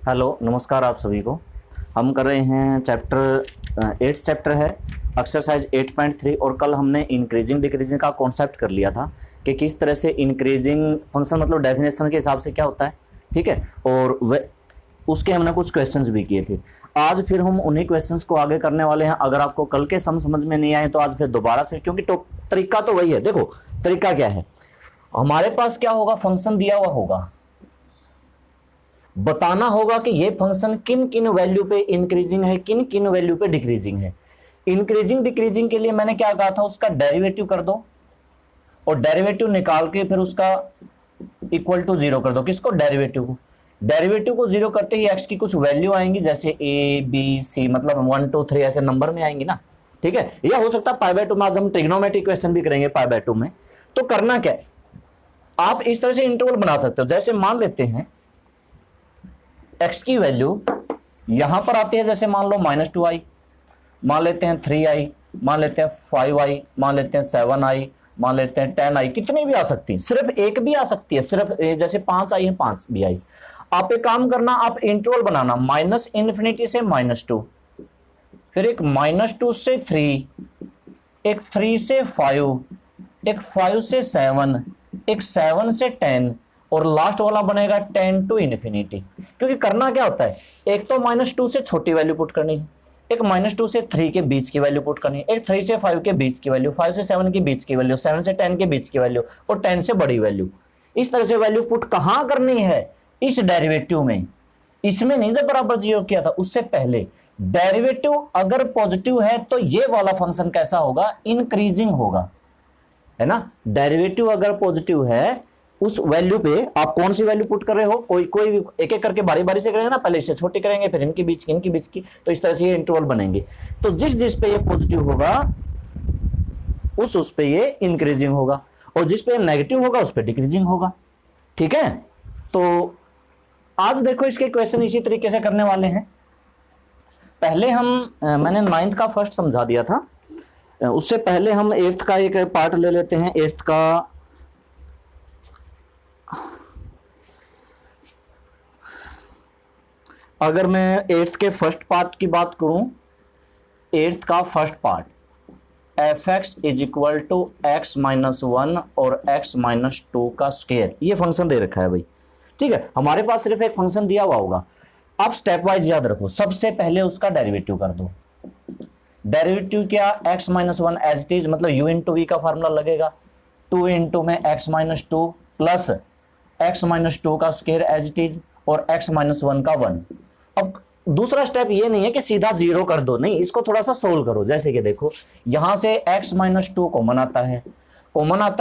Hello नमस्कार आप सभी को। हम कर रहे हैं चैप्टर 8 चैप्टर है एक्सरसाइज 8.3 और कल हमने इंक्रीजिंग डिक्रीजिंग का कॉन्सेप्ट कर लिया था कि किस तरह से इंक्रीजिंग फंक्शन मतलब डेफिनेशन के हिसाब से क्या होता है, ठीक है। और उसके हमने कुछ क्वेश्चंस भी किए थे। आज फिर हम उन्हीं क्वेश्चंस को आगे करने वाले हैं। अगर आपको कल के समझ में नहीं आए तो आज फिर दोबारा से, क्योंकि तरीका तो वही है। देखो तरीका क्या है, हमारे पास क्या होगा, फंक्शन दिया हुआ होगा, बताना होगा कि ये फंक्शन किन किन वैल्यू पे इंक्रीजिंग है, किन किन वैल्यू पे डिक्रीजिंग है। इंक्रीजिंग डिक्रीजिंग के लिए मैंने क्या कहा था, उसका डेरिवेटिव कर दो और डेरिवेटिव निकाल के फिर उसका इक्वल टू 0 कर दो। किसको? डेरिवेटिव को। डेरिवेटिव को 0 करते ही एक्स की कुछ वैल्यू आएंगी, जैसे ए बी सी, मतलब 1 2 3 ऐसे नंबर में आएंगी ना, ठीक है। यह हो सकता है पाई बाय 2 में। आज हम ट्रिग्नोमेट्रिक क्वेश्चन भी करेंगे पाई बाय 2 में। तो करना क्या है, आप इस तरह से इंटरवल बना सकते हो। जैसे मान लेते हैं x की वैल्यू यहां पर आती है, जैसे मान लो -2i, मान लेते हैं 3i, मान लेते हैं 5i, मान लेते हैं 7i, मान लेते हैं 10i, कितनी भी आ सकती है, सिर्फ एक भी आ सकती है, सिर्फ जैसे 5i है 5 भी आई। आप एक काम करना, आप इंटरवल बनाना -∞ से -2, फिर एक -2 से 3, एक 3 से 5, एक 5 से 7, एक 7 से 10 और लास्ट वाला बनेगा 10 टू इन्फिनिटी। क्योंकि करना क्या होता है, एक तो -2 से छोटी वैल्यू पुट करनी है, एक -2 से 3 के बीच की वैल्यू पुट करनी है, एक 3 से 5 के बीच की वैल्यू, 5 से 7 के बीच की वैल्यू, 7 से 10 के बीच की वैल्यू और 10 से बड़ी वैल्यू। इस तरह से वैल्यू पुट कहां करनी है, इस डेरिवेटिव में। इसमें नहीं, जब बराबर 0 किया था उससे पहले। डेरिवेटिव अगर पॉजिटिव है तो ये वाला फंक्शन कैसा होगा, इंक्रीजिंग होगा, है ना। डेरिवेटिव अगर पॉजिटिव है, उस वैल्यू पे आप कौन सी वैल्यू पुट कर रहे हो, कोई एक एक करके बारी बारी से करेंगे ना, पहले इससे छोटी करेंगे, फिर इनकी बीच की, तो इस तरह से ये इंटरवल बनेंगे। तो जिस पे ये पॉजिटिव होगा उस पे ये इंक्रीजिंग होगा, और जिस पे नेगेटिव होगा उस पे डिक्रीजिंग होगा, ठीक है। तो आज देखो इसके क्वेश्चन इसी तरीके से करने वाले हैं। पहले मैंने 9th का फर्स्ट समझा दिया था, उससे पहले हम 8th का एक पार्ट ले लेते हैं। 8th का अगर मैं 8th के फर्स्ट पार्ट की बात करूं, 8th का फर्स्ट पार्ट f(x) = x - 1 और x - 2 का स्क्वायर, ये फंक्शन दे रखा है भाई, ठीक है। हमारे पास सिर्फ एक फंक्शन दिया हुआ होगा। आप स्टेप वाइज याद रखो, सबसे पहले उसका डेरिवेटिव कर दो। डेरिवेटिव क्या, x - 1 एज इट इज, मतलब u × v का फार्मूला लगेगा, 2 × में x - 2 प्लस x - 2 का स्क्वायर एज इट इज और x - 1 का 1। अब दूसरा स्टेप ये नहीं है कि सीधा 0 कर दो, नहीं, इसको थोड़ा सा सोल्व करो। जैसे कि देखो यहां से x - 2 कॉमन आता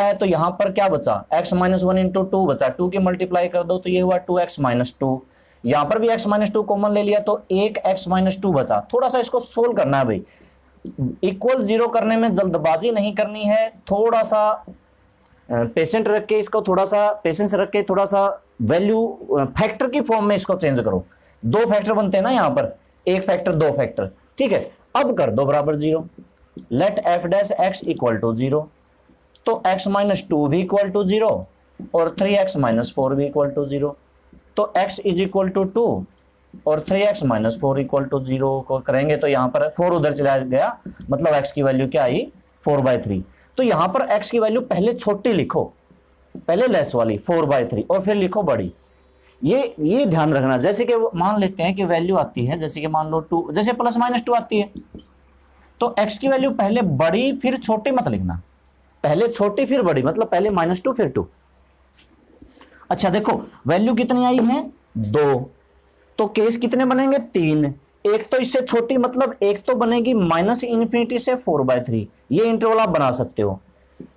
है, तो यहां पर क्या बचा, x - 1 × 2 बचा, 2 की मल्टीप्लाई कर दो तो ये हुआ 2x - 2। यहां पर भी x - 2 कॉमन ले लिया तो एक x - 2 बचा। थोड़ा सा इसको सोल्व करना है भाई, इक्वल 0 करने में जल्दबाजी नहीं करनी है, थोड़ा सा पेशेंट रख के इसको, थोड़ा सा पेशेंस रख के, थोड़ा सा वैल्यू फैक्टर की फॉर्म में इसको चेंज करो। 2 फैक्टर बनते हैं ना यहाँ पर, 1 फैक्टर 2 फैक्टर, ठीक है। अब कर दो बराबर 0, लेट f(x) = 0, तो x - 2 भी इक्वल टू 0 और 3x - 4 भी इक्वल टू 0। तो x = 2 और 3x - 4 = 0 को करेंगे तो यहाँ पर 4 उधर चला गया, मतलब x की वैल्यू क्या आई, 4/3। तो यहाँ पर x की वैल्यू पहले छोटी लिखो, पहले लेस वाली 4/3 और फिर लिखो बड़ी। ये ध्यान रखना। जैसे कि मान लेते हैं कि वैल्यू आती है, जैसे कि मान लो 2, जैसे +-2 आती है, तो x की वैल्यू पहले बड़ी फिर छोटी मत लिखना, पहले छोटी फिर बड़ी, मतलब पहले -2 फिर 2। अच्छा देखो वैल्यू कितनी आई है, 2, तो केस कितने बनेंगे, 3। एक तो इससे छोटी, मतलब एक तो बनेगी -∞ से 4/3, ये इंटरवल आप बना सकते हो।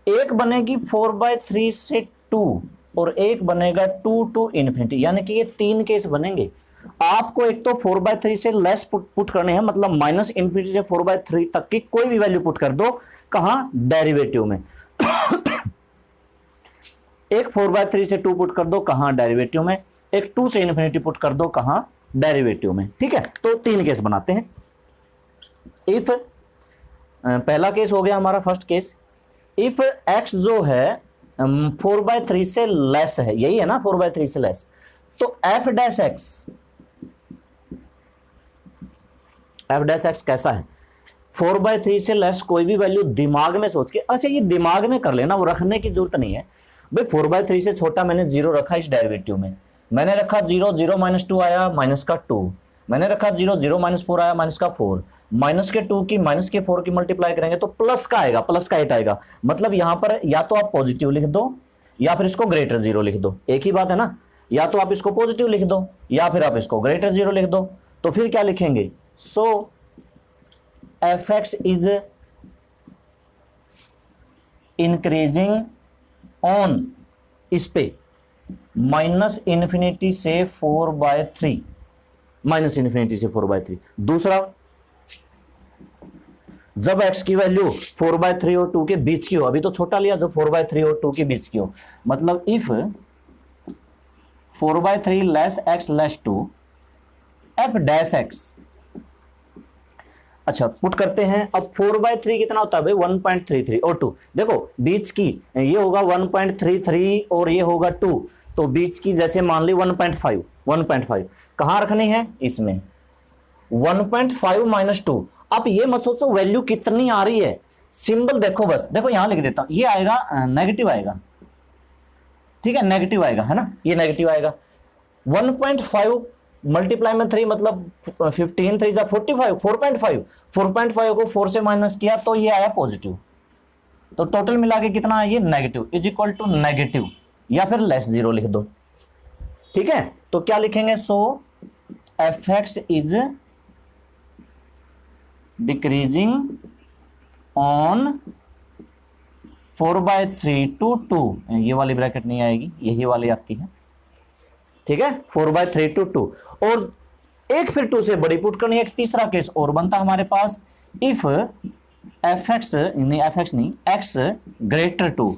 एक बनेगी 4/3 से 2 और एक बनेगा 2 टू इन्फिनिटी, यानी कि ये 3 केस बनेंगे। आपको एक तो 4/3 से लेस पुट करने हैं, मतलब -∞ से 4/3 तक की कोई भी वैल्यू पुट कर दो, कहां, डेरिवेटिव में। एक 4/3 से 2 पुट कर दो, कहां, डेरिवेटिव में। एक 2 से इन्फिनिटी पुट कर दो, कहां, डेरिवेटिव में, ठीक है। तो 3 केस बनाते हैं। इफ पहला केस हो गया हमारा फर्स्ट केस, इफ x जो है 4/3 से लेस है, यही है ना, 4/3 से लेस, तो f' x F dash x कैसा है, 4/3 से लेस कोई भी वैल्यू दिमाग में सोच के, अच्छा ये दिमाग में कर लेना, वो रखने की जरूरत नहीं है भाई। 4/3 से छोटा मैंने 0 रखा इस डेरिवेटिव में, मैंने रखा 0, 0 - 2 आया माइनस का 2, मैंने रखा 0, 0 - 4 आया माइनस का 4, माइनस के 2 की माइनस के 4 की मल्टीप्लाई करेंगे तो प्लस का आएगा, प्लस का 8 आएगा। मतलब यहां पर या तो आप पॉजिटिव लिख दो या फिर इसको ग्रेटर 0 लिख दो, एक ही बात है ना। या तो आप इसको पॉजिटिव लिख दो या फिर आप इसको ग्रेटर 0 लिख दो। तो फिर क्या लिखेंगे, so f x is increasing on इस पे -∞ से 4/3, -∞ से 4/3। दूसरा, जब x की वैल्यू 4/3 और 2 के बीच की हो, अभी तो छोटा लिया, जब 4/3 और 2 के बीच की हो, मतलब if 4/3 less x less 2 f dash x। अच्छा पुट करते हैं, अब 4/3 कितना होता है भाई, 1.33 और 2, देखो बीच की ये होगा 1.33 और ये होगा 2, तो बीच की जैसे मान ली 1.5 कहां रखनी है, इसमें 1.5 - 2। अब ये मत सोचो वैल्यू कितनी आ रही है, सिंबल देखो, बस देखो यहां लिख देता हूं, ये आएगा नेगेटिव आएगा, ठीक है नेगेटिव आएगा, है ना, ये नेगेटिव आएगा। 1.5 मल्टीप्लाई में 3 मतलब 15 3 जा 45, 4.5 को 4 से माइनस किया तो ये आया पॉजिटिव, तो टोटल मिला के कितना है ये negative, is equal to negative या फिर लेस 0 लिख दो, ठीक है। तो क्या लिखेंगे, so f x is decreasing on 4/3 to 2, ये वाली ब्रैकेट नहीं आएगी, यही वाली आती है, ठीक है, 4/3 to 2। और एक फिर 2 से बड़ी पुट करनी है। एक तीसरा केस और बनता है हमारे पास, इफ एफ एक्स नहीं x greater to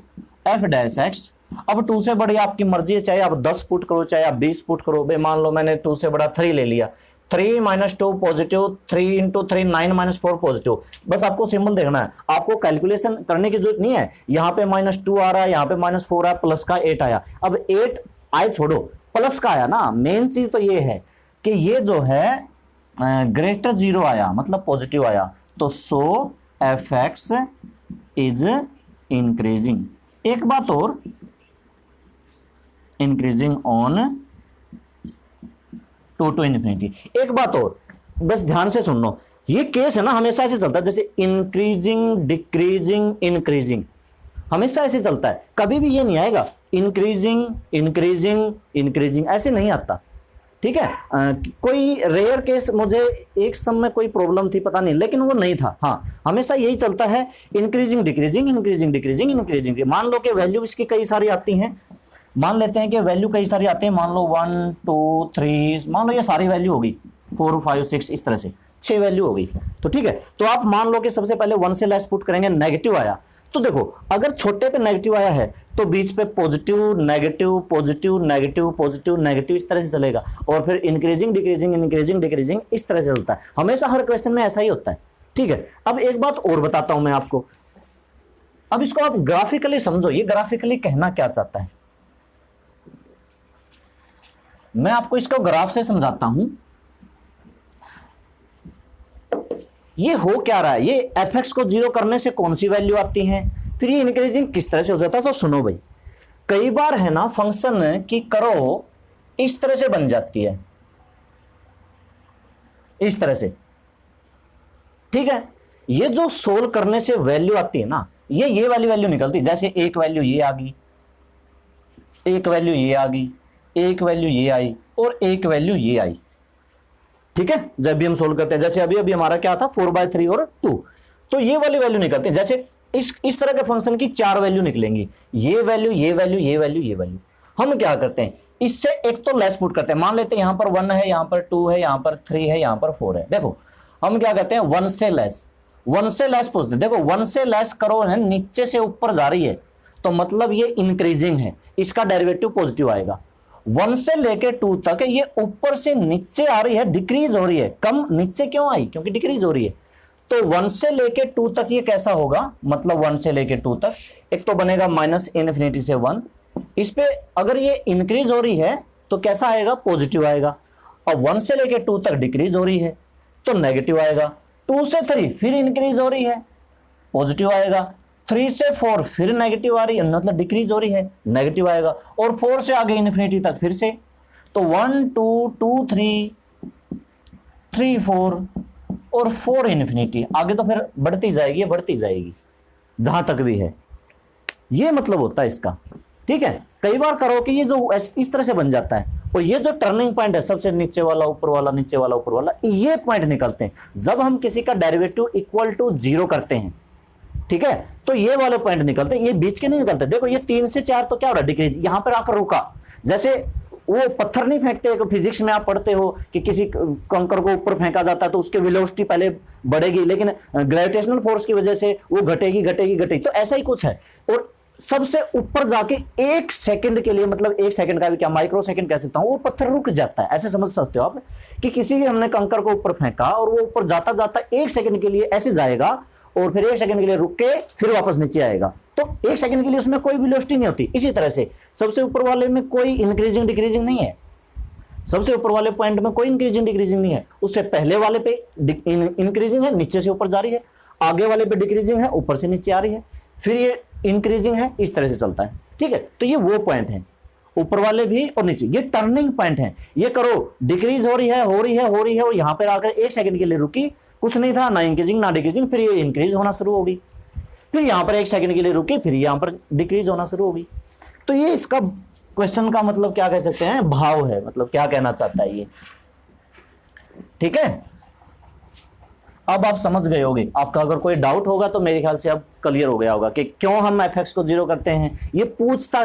f dash x. अब 2 से बड़ी आपकी मर्जी है, चाहे आप 10 पुट करो चाहे आप 20 पुट करो। भाई मान लो मैंने 2 से बड़ा 3 ले लिया, 3 - 2 पॉजिटिव, 3 × 3 9 - 4 पॉजिटिव। बस आपको सिंबल देखना है, आपको कैलकुलेशन करने की जरूरत नहीं है। यहाँ पे -2 आ रहा है, यहाँ पे -4 आया, प्लस का 8 आया। अब 8 आए छोड़ो, प्लस का आया ना। मेन चीज तो ये है कि ये जो है ग्रेटर 0 आया मतलब पॉजिटिव आया, तो so f x is increasing. एक बात और, इंक्रीजिंग ऑन 2 to ∞। एक बात और बस ध्यान से सुन लो, ये केस है ना हमेशा ऐसे चलता है, जैसे इंक्रीजिंग डिक्रीजिंग इंक्रीजिंग, हमेशा ऐसे चलता है। कभी भी ये नहीं आएगा इंक्रीजिंग इंक्रीजिंग इंक्रीजिंग, ऐसे नहीं आता, ठीक है। कोई रेयर केस मुझे एक समय कोई प्रॉब्लम थी पता नहीं, लेकिन वो नहीं था। हाँ हमेशा यही चलता है, increasing decreasing increasing decreasing increasing. मान लो कि वैल्यू इसकी कई सारी आती हैं, मान लेते हैं कि वैल्यू कई सारी आती है, मान लो 1 2 3, मान लो ये सारी वैल्यू होगी 4 5 6, इस तरह से 6 वैल्यू हो गई, तो ठीक है। तो आप मान लो कि सबसे पहले 1 से लेस पुट करेंगे, नेगेटिव आया, तो देखो अगर छोटे पे नेगेटिव आया है तो बीच पे positive negative positive negative positive negative, इस तरह से चलेगा। और फिर इंक्रीजिंग डिक्रीजिंग इंक्रीजिंग डिक्रीजिंग, इस तरह से चलता है हमेशा, हर क्वेश्चन में ऐसा ही होता है, ठीक है। अब एक बात और बताता हूं मैं आपको, अब इसको आप ग्राफिकली समझो, ये ग्राफिकली कहना क्या चाहता है, मैं आपको इसको ग्राफ से समझाता हूं। ये हो क्या रहा है, ये एफ एक्स को 0 करने से कौन सी वैल्यू आती है, फिर ये इंक्रीजिंग किस तरह से हो जाता है। तो सुनो भाई, कई बार है ना फंक्शन की करो इस तरह से बन जाती है, इस तरह से, ठीक है। ये जो सोल्व करने से वैल्यू आती है ना, ये वाली वैल्यू निकलती है। जैसे एक वैल्यू ये आ गई, एक वैल्यू ये आ गई, एक वैल्यू ये आई और एक वैल्यू ये आई, ठीक है। जब भी हम सोल्व करते हैं, जैसे अभी अभी हमारा क्या था 4/3 और 2, तो ये वाली वैल्यू निकलती है। जैसे इस तरह के फंक्शन की 4 वैल्यू निकलेंगी, ये वैल्यू ये वैल्यू ये वैल्यू ये वैल्यू। हम क्या करते हैं, इससे एक तो लेस पुट करते हैं। मान लेते हैं यहां पर 1 है, यहां पर 2 है, यहां पर 3 है, यहां पर 4 है। देखो हम क्या करते हैं, 1 से लेस पूछते हैं। देखो 1 से लेस करो है, नीचे से ऊपर जा रही है, तो मतलब ये इंक्रीजिंग है, इसका डेरिवेटिव पॉजिटिव आएगा। 1 से लेके 2 तक ये ऊपर से नीचे आ रही है, डिक्रीज हो रही है। कम नीचे क्यों आई, क्योंकि डिक्रीज हो रही है। तो 1 से लेके 2 तक ये कैसा होगा, मतलब 1 से लेके 2 तक एक तो बनेगा -∞ से 1, इस पे अगर ये इंक्रीज हो रही है तो कैसा आएगा, पॉजिटिव आएगा। और 1 से लेके 2 तक डिक्रीज हो रही है, तो नेगेटिव आएगा। 2 से 3 फिर इंक्रीज हो रही है, पॉजिटिव आएगा। 3 से 4 फिर नेगेटिव आ रही है, मतलब डिक्रीज हो रही है, नेगेटिव आएगा। और 4 से आगे इन्फिनिटी तक फिर से, तो 1 2 2 3 3 4 और 4 इन्फिनिटी, आगे तो फिर बढ़ती जाएगी, बढ़ती जाएगी जहां तक भी है। ये मतलब होता है इसका, ठीक है। कई बार करो कि ये जो इस तरह से बन जाता है, और ये जो टर्निंग पॉइंट है, सबसे नीचे वाला ऊपर वाला, नीचे वाला ऊपर वाला, ये पॉइंट निकलते हैं जब हम किसी का डेरिवेटिव इक्वल टू 0 करते हैं, ठीक है। तो ये वाले पॉइंट निकलते हैं, ये बीच के नहीं निकलते। देखो ये 3 से 4 तो क्या हो रहा है, डिक्रीज, यहां पर आकर रुका। जैसे वो पत्थर नहीं फेंकते, फिजिक्स में आप पढ़ते हो कि किसी कंकर को ऊपर फेंका जाता है तो उसके वेलोसिटी पहले बढ़ेगी, लेकिन ग्रेविटेशनल फोर्स की वजह से वो घटेगी घटेगी घटेगी। तो ऐसा ही कुछ है। और सबसे ऊपर जाके 1 सेकंड के लिए, मतलब 1 सेकंड का भी क्या, माइक्रो सेकंड कह सकता हूं, वो पत्थर रुक जाता है। ऐसे समझ सकते हो आप कि किसी भी हमने कंकर को ऊपर फेंका और वो ऊपर जाता जाता 1 सेकंड के लिए ऐसे जाएगा और फिर 1 सेकंड के लिए रुक के फिर वापस नीचे आएगा। तो 1 सेकंड के लिए उसमें कोई वेलोसिटी नहीं होती। इसी तरह से सबसे ऊपर वाले में कोई इंक्रीजिंग डिक्रीजिंग नहीं है, सबसे ऊपर वाले पॉइंट में कोई इंक्रीजिंग डिक्रीजिंग नहीं है। उससे पहले वाले पे इंक्रीजिंग है, नीचे से ऊपर जा रही है, आगे वाले पे डिक्रीजिंग है, ऊपर से नीचे आ रही है, फिर ये इंक्रीजिंग है, इस तरह से चलता है, ठीक है। तो ये वो पॉइंट है, ऊपर वाले भी और नीचे, ये टर्निंग पॉइंट है। ये करो, डिक्रीज हो रही है हो रही है हो रही है, और यहां पर आकर 1 सेकंड के लिए रुकी, कुछ नहीं था, ना इंक्रीजिंग ना डिक्रीजिंग, फिर ये इंक्रीज होना शुरू होगी, फिर यहां पर 1 सेकंड के लिए रुकी, फिर यहां पर डिक्रीज होना शुरू होगी। तो ये इसका क्वेश्चन का मतलब क्या कह सकते हैं, भाव है, मतलब क्या कहना चाहता है ये, ठीक है। अब आप समझ गए होगे। आपका अगर कोई डाउट होगा तो मेरे ख्याल से अब क्लियर हो गया होगा कि क्यों हम एफ को 0 करते हैं, ये पूछता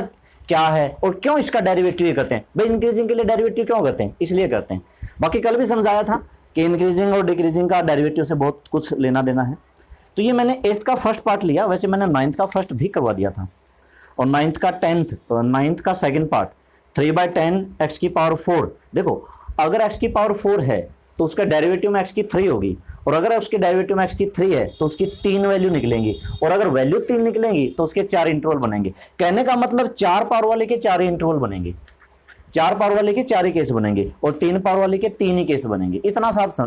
क्या है, और क्यों इसका डेरिवेटिव करते हैं। भाई इंक्रीजिंग के लिए डेरिवेटिव क्यों करते हैं, इसलिए करते हैं। बाकी कल भी समझाया था कि इंक्रीजिंग और डिक्रीजिंग का डेरिवेटिव से बहुत कुछ लेना देना है। तो ये मैंने 8th का फर्स्ट पार्ट लिया, वैसे मैंने 9th का फर्स्ट भी करवा दिया था, और 9th का 10th, 9th का सेकंड पार्ट 3/10 x की पावर 4। देखो अगर x की पावर 4 है तो उसका डेरिवेटिव में x की 3 होगी, और अगर उसके डेरिवेटिव में x की 3 है तो उसकी 3 वैल्यू निकलेंगी, और अगर वैल्यू 3 निकलेंगी तो उसके 4 इंटरवल बनेंगे। कहने का मतलब 4 पावर वाले के 4 इंटरवल बनेंगे, 4 पावर वाले के 4 ही केस बनेंगे, और 3 पावर वाले के 3 ही केस बनेंगे। इतना साफ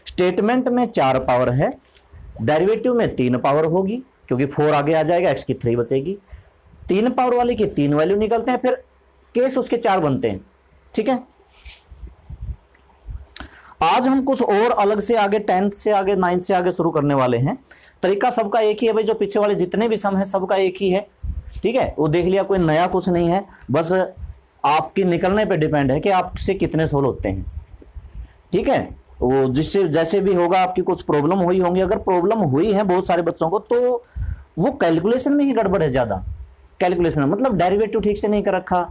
स्टेटमेंट में 4 पावर है, डेरिवेटिव में 3 पावर होगी, क्योंकि 4 आगे आ जाएगा, x की 3 बचेगी, 3 पावर वाले की 3 वैल्यू निकलते हैं, फिर केस उसके 4 बनते हैं, ठीक है। आज हम कुछ और अलग से आगे 10th से आगे 9th से आगे शुरू करने वाले हैं। तरीका सबका एक ही है भाई, जो पीछे वाले जितने भी सम है सबका एक ही है, ठीक है। वो देख लिया, कोई नया कुछ नहीं है, बस आपके निकलने पे डिपेंड है कि आपसे कितने सोल्व होते हैं, ठीक है। वो जिससे जैसे भी होगा, आपकी कुछ प्रॉब्लम हुई होंगी, अगर प्रॉब्लम हुई है बहुत सारे बच्चों को तो वो कैलकुलेशन में ही गड़बड़ है ज़्यादा। कैलकुलेशन में मतलब डेरिवेटिव ठीक से नहीं कर रखा,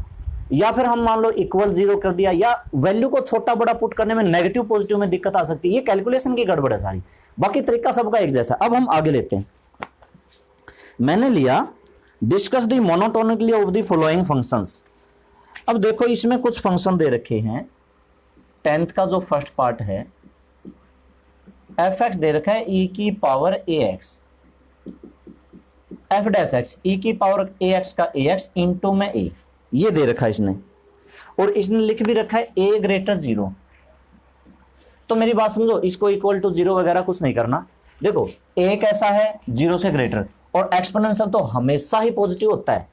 या फिर हम मान लो इक्वल 0 कर दिया, या वैल्यू को छोटा बड़ा पुट करने में नेगेटिव पॉजिटिव में दिक्कत आ सकती है। ये कैलकुलेशन की गड़बड़ है सारी, बाकी तरीका सबका एक जैसा। अब हम आगे लेते हैं। मैंने लिया discuss the monotonically of the following functions. अब देखो इसमें कुछ फंक्शन दे रखे हैं। 10th का जो फर्स्ट पार्ट है, f(x) दे रखा है e की पावर ax, f'(x) e की पावर ax का ax इंटू में a, ये दे रखा है इसने, और इसने लिख भी रखा है a ग्रेटर 0। तो मेरी बात समझो, इसको इक्वल टू 0 वगैरह कुछ नहीं करना। देखो a कैसा है, 0 से ग्रेटर, और एक्सपोनेंशियल तो हमेशा ही पॉजिटिव होता है,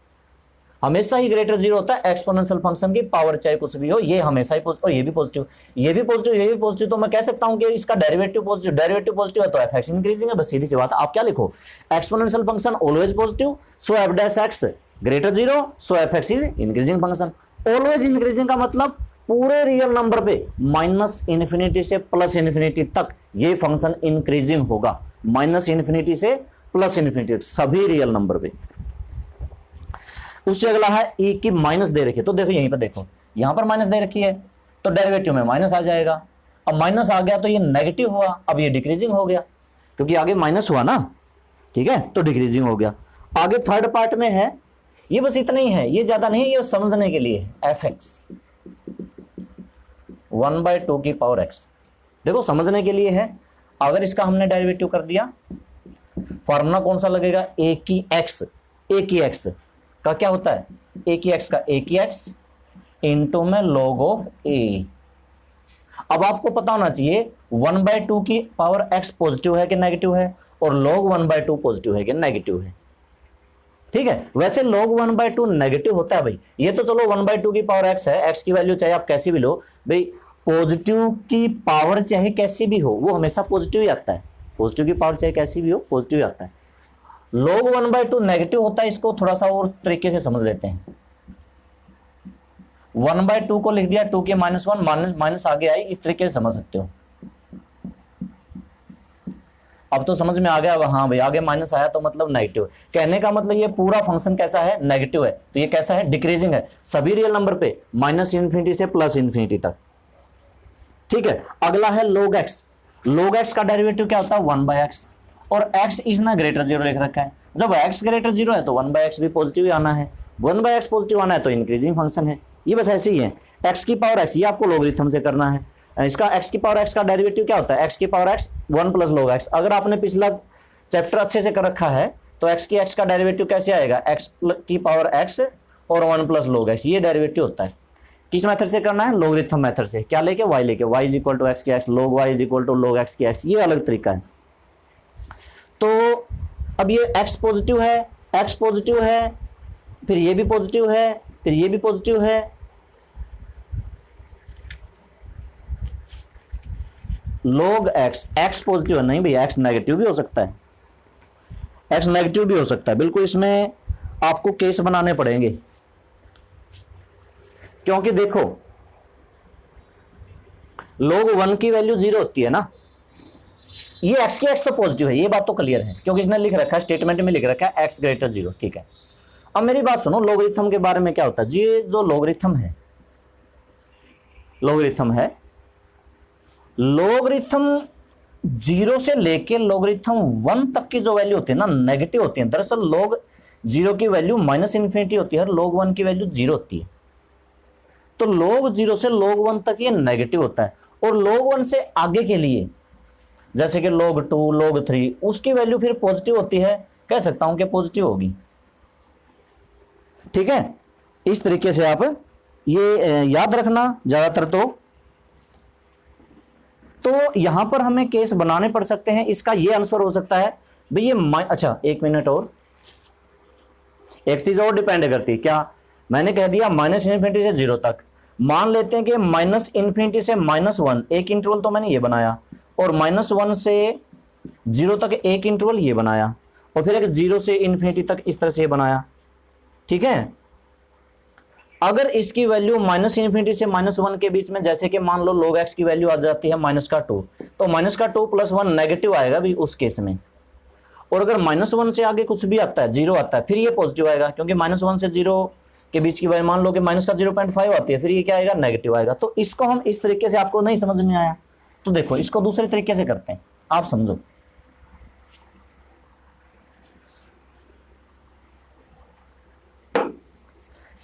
हमेशा ही ग्रेटर 0 होता है। एक्सपोनेंशियल फंक्शन की पावर चाहे कुछ भी हो, ये हमेशा ही और ये भी पॉजिटिव, ये भी पॉजिटिव, ये भी पॉजिटिव। तो मैं कह सकता हूं कि इसका डेरिवेटिव पॉजिटिव, डेरिवेटिव पॉजिटिव है तो f(x) इंक्रीजिंग है, बस सीधी सी बात है। आप क्या लिखो, exponential function always positive, so f'(x) greater 0, so f(x) is increasing function. Always increasing का मतलब पूरे रियल नंबर पे -∞ से +∞ तक ये फंक्शन इंक्रीजिंग होगा, -∞ से +∞, सभी रियल नंबर पे। उससे अगला है e की माइनस दे रखी है, तो देखो यहीं पर देखो, यहां पर माइनस दे रखी है तो डेरिवेटिव में माइनस आ जाएगा। अब माइनस आ गया तो ये नेगेटिव हुआ, अब ये डिक्रीजिंग हो गया, क्योंकि आगे माइनस हुआ ना, ठीक है, तो डिक्रीजिंग हो गया। आगे थर्ड पार्ट में है, ये बस इतना ही है, ये ज्यादा नहीं है, ये समझने के लिए है। f(x) 1/2 की पावर x, देखो समझने के लिए है। अगर इसका हमने डेरिवेटिव कर दिया, फॉर्मूला कौन सा लगेगा, a की x का क्या होता है, a की x का a की x इंटू में log ऑफ a। अब आपको पता होना चाहिए 1/2 की पावर x पॉजिटिव है कि नेगेटिव है, और log 1/2 पॉजिटिव है कि नेगेटिव है। ठीक है, वैसे log 1/2 नेगेटिव होता है भाई, ये तो चलो 1/2 की पावर x है, x की वैल्यू चाहे आप कैसी भी लो भाई, पॉजिटिव की पावर चाहे कैसी भी हो वो हमेशा पॉजिटिव ही आता है, पॉजिटिव की पावर चाहे कैसी भी हो पॉजिटिव ही आता है। log 1/2 नेगेटिव होता है, इसको थोड़ा सा और तरीके से समझ लेते हैं। 1/2 को लिख दिया 2 के -1, माइनस माइनस आगे आई, इस तरीके से समझ सकते हो। अब तो समझ में आ गया, हाँ भाई आगे माइनस आया तो मतलब नेगेटिव। कहने का मतलब ये पूरा फंक्शन कैसा है, नेगेटिव है, तो ये कैसा है, डिक्रीजिंग है सभी रियल नंबर पे, -∞ से +∞ तक। ठीक है, अगला है log x। log x का डेरिवेटिव क्या होता है, 1/x, और x इज ना ग्रेटर 0 लिख रखा है। जब x ग्रेटर 0 है तो 1/x भी पॉजिटिव ही आना है, 1/x पॉजिटिव आना है तो इंक्रीजिंग फंक्शन है। ये बस ऐसे ही है, x की पावर x, ये आपको लोगरिथम से करना है। इसका x की पावर x का डेरिवेटिव क्या होता है, x की पावर x 1 + log x। अगर आपने पिछला चैप्टर अच्छे से कर रखा है तो x का डेरिवेटिव कैसे आएगा, x की पावर x और 1 + log x, ये डेरिवेटिव होता है। किस मेथड से करना है, लोगरिथम मेथड से, क्या लेके, y लेके, y = x की x, log y = log x की x, ये अलग तरीका है। तो अब ये x पॉजिटिव है, x पॉजिटिव है, फिर ये भी पॉजिटिव है, फिर ये भी पॉजिटिव है, log x पॉजिटिव है, नहीं भैया x नेगेटिव भी हो सकता है, x नेगेटिव भी हो सकता है, बिल्कुल इसमें आपको केस बनाने पड़ेंगे। क्योंकि देखो log 1 की वैल्यू 0 होती है ना, ये x की x तो पॉजिटिव है, ये बात तो क्लियर है, क्योंकि इसने लिख रखा है, स्टेटमेंट में लिख रखा है x > 0। ठीक है, अब मेरी बात सुनो, लॉगरिथम के बारे में क्या होता है, ये जो लॉगरिथम है, लॉगरिथम 0 से लेके लॉगरिथम 1 तक की जो वैल्यू होती है ना, नेगेटिव होती है। दरअसल log 0 की वैल्यू -∞ होती है और log 1 की वैल्यू 0 होती है। तो log 0 से log 1 तक ये नेगेटिव होता है, और log 1 से आगे के लिए जैसे कि log 2, log 3, उसकी वैल्यू फिर पॉजिटिव होती है, कह सकता हूं कि पॉजिटिव होगी। ठीक है, इस तरीके से आप ये याद रखना ज्यादातर। तो यहां पर हमें केस बनाने पड़ सकते हैं। इसका ये आंसर हो सकता है भाई ये अच्छा 1 मिनट और, एक चीज और डिपेंड करती है, क्या मैंने कह दिया -∞ से 0 तक, मान लेते हैं कि -∞ से -1 एक इंटरवल तो मैंने ये बनाया, और -1 से 0 तक एक इंटरवल ये बनाया, और फिर एक 0 से ∞ तक इस तरह से बनाया। ठीक है, अगर इसकी वैल्यू -∞ से -1 के बीच में, जैसे कि मान लो log x की वैल्यू आ जाती है -2, तो -2 + 1 नेगेटिव आएगा भी उस केस में। और अगर -1 से आगे कुछ भी आता है, 0 आता है, फिर ये पॉजिटिव आएगा, क्योंकि -1 से 0 के बीच की वैल्यू मान लो कि -0.5 आती है, फिर ये क्या आएगा, नेगेटिव आएगा। तो इसको हम इस तरीके से, आपको नहीं समझ में आया तो देखो इसको दूसरे तरीके से करते हैं, आप समझो।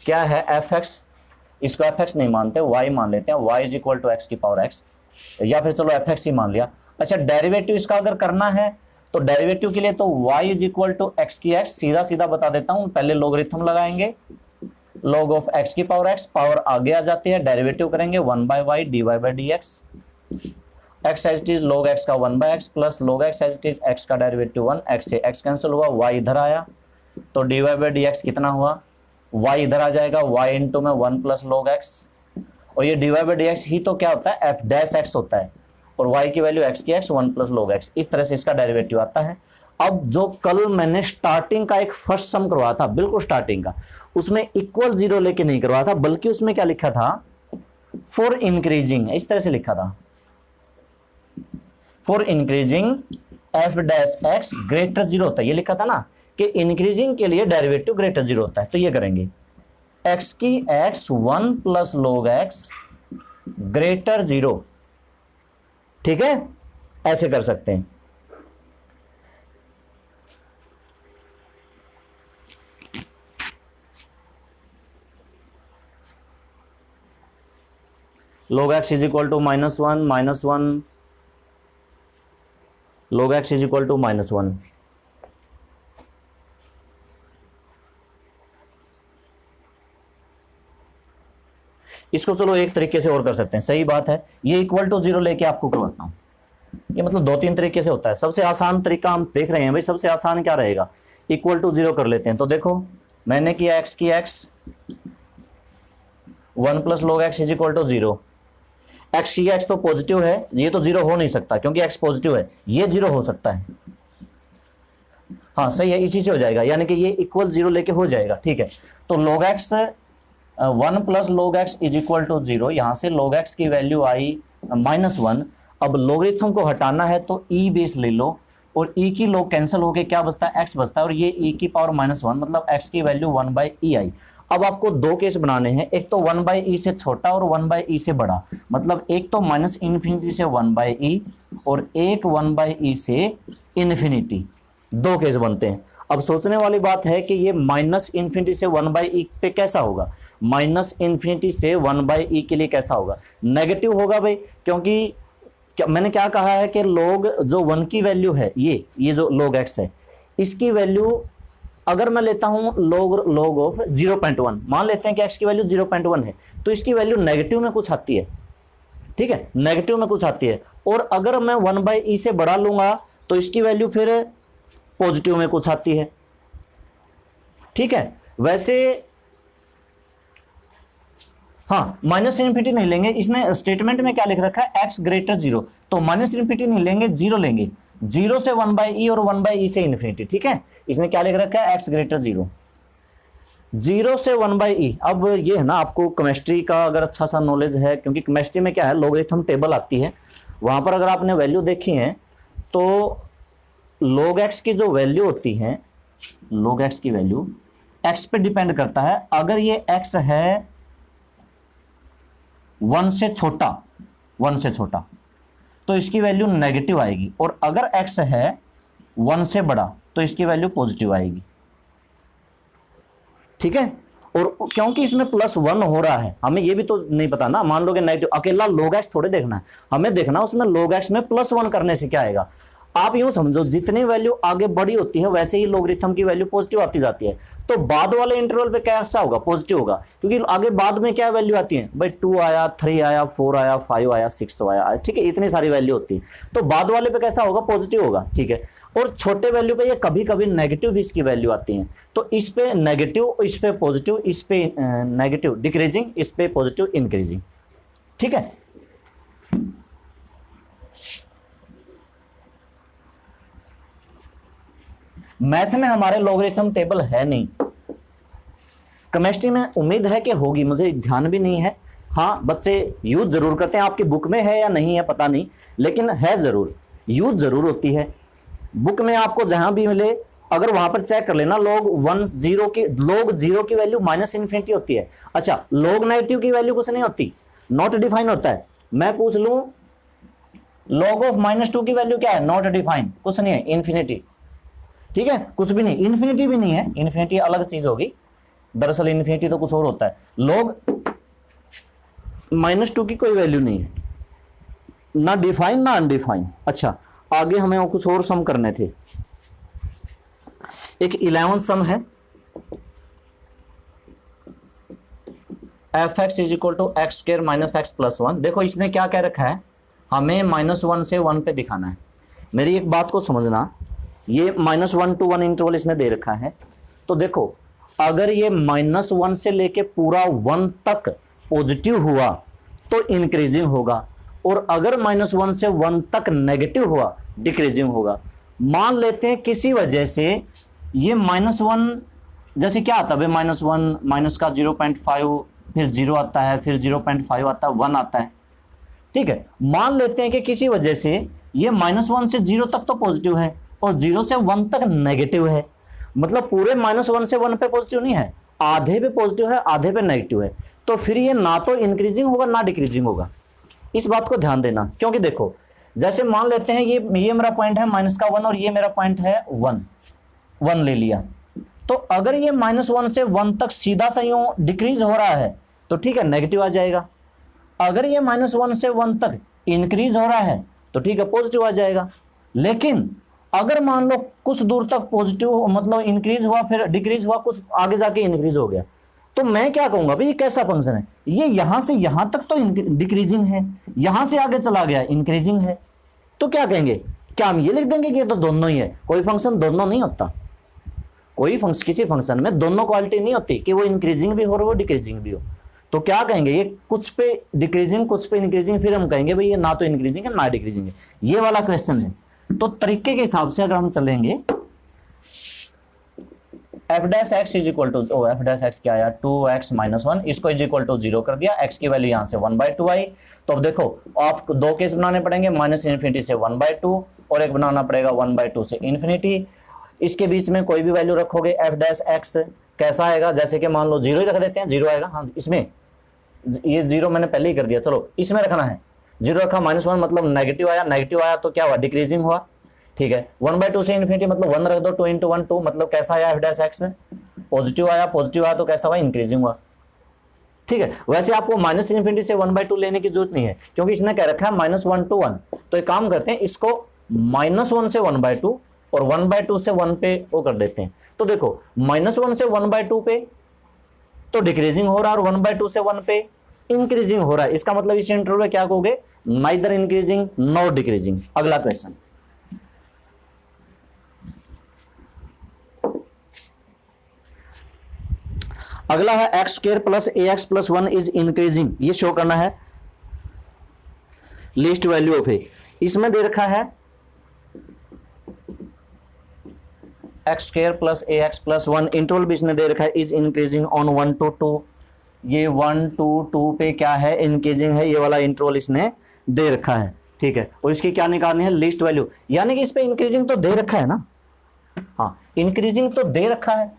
क्या है f(x), इसको f(x) नहीं मानते, y मान लेते हैं, y = x की पावर x, या फिर चलो f(x) ही मान लिया। अच्छा, डेरिवेटिव इसका अगर करना है तो डेरिवेटिव के लिए तो y = x की x, सीधा सीधा बता देता हूं, पहले लोगरिथम लगाएंगे, log of x की पावर x, पावर आगे आ जाती है, डेरिवेटिव करेंगे 1/y dy/dx, x as it is log x का 1/x plus log x as it is x का डेरिवेटिव 1, x से x कैंसिल हुआ, y इधर आया, तो dy/dx कितना हुआ, y इधर आ जाएगा, y इंटू में 1 + log x, और ये dy/dx ही तो क्या होता है, f' होता है, और y की वैल्यू x की x 1 + log x, इस तरह से इसका डेरिवेटिव आता है। अब जो कल मैंने स्टार्टिंग का एक फर्स्ट सम करवाया था, बिल्कुल स्टार्टिंग का, उसमें =0 लेके नहीं करवाया था, बल्कि उसमें क्या लिखा था, फॉर इंक्रीजिंग, इस तरह से लिखा था, फॉर इंक्रीजिंग f' ग्रेटर 0 होता है, ये लिखा था ना कि इंक्रीजिंग के लिए डेरिवेटिव ग्रेटर 0 होता है। तो ये करेंगे x की x 1 + log x ग्रेटर 0, ठीक है, ऐसे कर सकते हैं। log x = -1 -1, log x = -1, इसको चलो एक तरीके से और कर सकते हैं, सही बात है, ये इक्वल टू 0 लेके आपको करवाता हूं। ये मतलब 2-3 तरीके से होता है। सबसे आसान तरीका हम देख रहे हैं भाई, सबसे आसान क्या रहेगा, इक्वल टू 0 कर लेते हैं। तो देखो मैंने किया x की x 1 plus log x is equal to 0। x की x तो पॉजिटिव है, ये तो 0 हो नहीं सकता क्योंकि x पॉजिटिव है, ये 0 हो सकता है। हाँ सही है, इसी से हो जाएगा, यानी कि ये इक्वल 0 लेके हो जाएगा। ठीक है, तो log x 1 plus log x is equal to 0, यहां से log x की वैल्यू आई -1। अब लोगरिथम को हटाना है तो e बेस ले लो, और e की log कैंसिल होके क्या बचता है, x बचता है, और ये e की पावर -1 मतलब x की वैल्यू 1/e आई। अब आपको दो केस बनाने हैं, एक तो 1/e से छोटा और 1/e से बड़ा, मतलब एक तो -∞ से 1/e और एक 1/e से इन्फिनिटी, दो केस बनते हैं। अब सोचने वाली बात है कि ये -∞ से 1/e पे कैसा होगा, -∞ से 1/e के लिए कैसा होगा, नेगेटिव होगा भाई, क्योंकि मैंने क्या कहा है कि log जो 1 की वैल्यू है, ये जो log x है, इसकी वैल्यू अगर मैं लेता हूं log ऑफ 0.1, मान लेते हैं कि x की वैल्यू 0.1 है, तो इसकी वैल्यू नेगेटिव में कुछ आती है। ठीक है, नेगेटिव में कुछ आती है, और अगर मैं 1/e से बढ़ा लूंगा तो इसकी वैल्यू फिर पॉजिटिव में कुछ आती है। ठीक है, वैसे हाँ -∞ नहीं लेंगे, इसने स्टेटमेंट में क्या लिख रखा है, x ग्रेटर 0, तो -∞ नहीं लेंगे, 0 लेंगे, 0 से 1/e और 1/e से इन्फिनिटी। ठीक है, इसने क्या लिख रखा है, x ग्रेटर 0, 0 से 1/e। अब ये है ना, आपको केमिस्ट्री का अगर अच्छा सा नॉलेज है, क्योंकि केमिस्ट्री में क्या है, लॉगरिथम टेबल आती है, वहां पर अगर आपने वैल्यू देखी है तो log x की जो वैल्यू होती है, log x की वैल्यू x पे डिपेंड करता है। अगर ये x है 1 से छोटा तो इसकी वैल्यू नेगेटिव आएगी, और अगर x है 1 से बड़ा तो इसकी वैल्यू पॉजिटिव आएगी। ठीक है, और क्योंकि इसमें +1 हो रहा है, हमें ये भी तो नहीं पता ना, मान लो कि नेगेटिव, अकेला log x थोड़े देखना है, हमें देखना उसमें log x में +1 करने से क्या आएगा। आप यूं समझो, जितनी वैल्यू आगे बड़ी होती है वैसे ही लॉगरिथम की वैल्यू पॉजिटिव आती जाती है, तो बाद वाले इंटरवल पे कैसा होगा, पॉजिटिव होगा, क्योंकि आगे बाद में क्या वैल्यू आती है भाई, 2 आया, 3 आया, 4 आया, 5 आया, 6 आया। ठीक है, इतनी सारी वैल्यू होती है, तो बाद वाले पे कैसा होगा, पॉजिटिव होगा। ठीक है, और छोटे वैल्यू पे ये कभी कभी नेगेटिव भी इसकी वैल्यू आती है, तो इस पे नेगेटिव, इस पे पॉजिटिव, इस पे नेगेटिव डिक्रीजिंग, इस पे पॉजिटिव इंक्रीजिंग। ठीक है, मैथ में हमारे लॉगरिथम टेबल है नहीं, केमिस्ट्री में उम्मीद है कि होगी, मुझे ध्यान भी नहीं है। हाँ, बच्चे यूज जरूर करते हैं, आपकी बुक में है या नहीं है पता नहीं, लेकिन है जरूर, यूज जरूर होती है बुक में, आपको जहां भी मिले अगर वहां पर चेक कर लेना। log 0 की वैल्यू -∞ होती है। अच्छा, log नेगेटिव की वैल्यू कुछ नहीं होती, नॉट डिफाइन होता है। मैं पूछ लूं log ऑफ -2 की वैल्यू क्या है, नॉट डिफाइन, कुछ नहीं है, इन्फिनिटी। ठीक है, कुछ भी नहीं, इन्फिनिटी भी नहीं है, इन्फिनिटी अलग चीज होगी, दरअसल इन्फिनिटी तो कुछ और होता है। log -2 की कोई वैल्यू नहीं है, ना डिफाइन ना अनडिफाइन। अच्छा, आगे हमें कुछ और सम करने थे, एक 11 सम है, fx is equal to x² - x + 1। देखो इसने क्या कह रखा है, हमें -1 से 1 पे दिखाना है। मेरी एक बात को समझना, ये -1 to 1 इंटरवल इसने दे रखा है, तो देखो अगर ये -1 से लेके पूरा 1 तक पॉजिटिव हुआ तो इंक्रीजिंग होगा, और अगर -1 से 1 तक नेगेटिव हुआ डिक्रीजिंग होगा। मान लेते हैं किसी वजह से ये -1, जैसे क्या आता है -1 माइनस का 0.5, फिर 0 आता है, फिर 0.5 आता है, 1 आता है। ठीक है, मान लेते हैं कि किसी वजह से ये -1 से 0 तक तो पॉजिटिव है और 0 से 1 तक नेगेटिव है, मतलब पूरे -1 से 1 पे पॉजिटिव नहीं है, आधे पे पॉजिटिव है, आधे पे नेगेटिव है, तो फिर ये ना तो इंक्रीजिंग होगा ना डिक्रीजिंग होगा। इस बात को ध्यान देना, क्योंकि देखो जैसे मान लेते हैं ये मेरा पॉइंट है -1 और ये मेरा पॉइंट है 1 ले लिया, तो अगर ये -1 से 1 तक सीधा सा यूं डिक्रीज हो रहा है तो ठीक है, नेगेटिव आ जाएगा। अगर ये -1 से 1 तक इंक्रीज हो रहा है तो ठीक है, पॉजिटिव आ जाएगा। लेकिन अगर मान लो कुछ दूर तक पॉजिटिव मतलब इंक्रीज हुआ, फिर डिक्रीज हुआ, कुछ आगे जाके इंक्रीज हो गया, तो मैं क्या कहूंगा भाई ये कैसा फंक्शन है, ये यहां से यहां तक तो डिक्रीजिंग है, यहां से आगे चला गया इंक्रीजिंग है, तो क्या कहेंगे, क्या हम ये लिख देंगे कि ये तो दोनों ही है? कोई फंक्शन दोनों नहीं होता, कोई फंक्शन, किसी फंक्शन में दोनों क्वालिटी नहीं होती कि वो इंक्रीजिंग भी हो और वो डिक्रीजिंग भी हो। तो क्या कहेंगे, ये कुछ पे डिक्रीजिंग कुछ पे इंक्रीजिंग, फिर हम कहेंगे भाई ये ना तो इंक्रीजिंग है ना डिक्रीजिंग है, ये वाला क्वेश्चन है। तो तरीके के हिसाब से अगर हम चलेंगे, f dash x is equal to, f dash x क्या आया 2x माइनस 1, इसको इज इक्वल टू 0 कर दिया, x की वैल्यू यहां से 1/2 आई। तो अब देखो आपको दो केस बनाने पड़ेंगे, माइनस इन्फिनिटी से 1/2 और एक बनाना पड़ेगा 1/2 से इन्फिनिटी। इसके बीच में कोई भी वैल्यू रखोगे एफ डैश एक्स कैसा आएगा, जैसे कि मान लो 0 ही रख देते हैं, 0 आएगा। हाँ इसमें ये 0 मैंने पहले ही कर दिया, चलो इसमें रखना है 0 रखा, -1 मतलब नेगेटिव आया, नेगेटिव आया तो क्या हुआ, डिक्रीजिंग हुआ, ठीक है। 1/2 से इन्फिनिटी मतलब 1 रख दो, 2 × 1 2 मतलब कैसा आया एफ डैश एक्स, पॉजिटिव आया, पॉजिटिव आया तो कैसा हुआ, इंक्रीजिंग हुआ, ठीक है। वैसे आपको माइनस इन्फिनिटी से 1/2 लेने की जरूरत नहीं है, क्योंकि इसने कह रखा है -1 to 1। तो एक काम करते हैं, इसको -1 से 1/2 और 1/2 से 1 पे वो कर देते हैं। तो देखो -1 से 1/2 पे तो डिक्रीजिंग हो रहा है और 1/2 से 1 पे इंक्रीजिंग हो रहा है। इसका मतलब इस इंटरवल में क्या कहोगे, नाइदर इंक्रीजिंग नॉट डिक्रीजिंग। अगला क्वेश्चन, अगला है x square plus A x plus 1 is increasing, ये शो करना है लीस्ट वैल्यू ऑफ ए। इसमें दे रखा है एक्स स्क्वायर प्लस ए एक्स प्लस 1, इंटरवल भी इसने दे रखा है इज इंक्रीजिंग ऑन 1 to 2। ये 1 to 2 पे क्या है, इंक्रीजिंग है, ये वाला इंटरवल इसने दे रखा है, ठीक है। और इसकी क्या निकालनी है, लिस्ट वैल्यू, यानी कि इस पे इंक्रीजिंग तो दे रखा है ना, हाँ इंक्रीजिंग तो दे रखा है।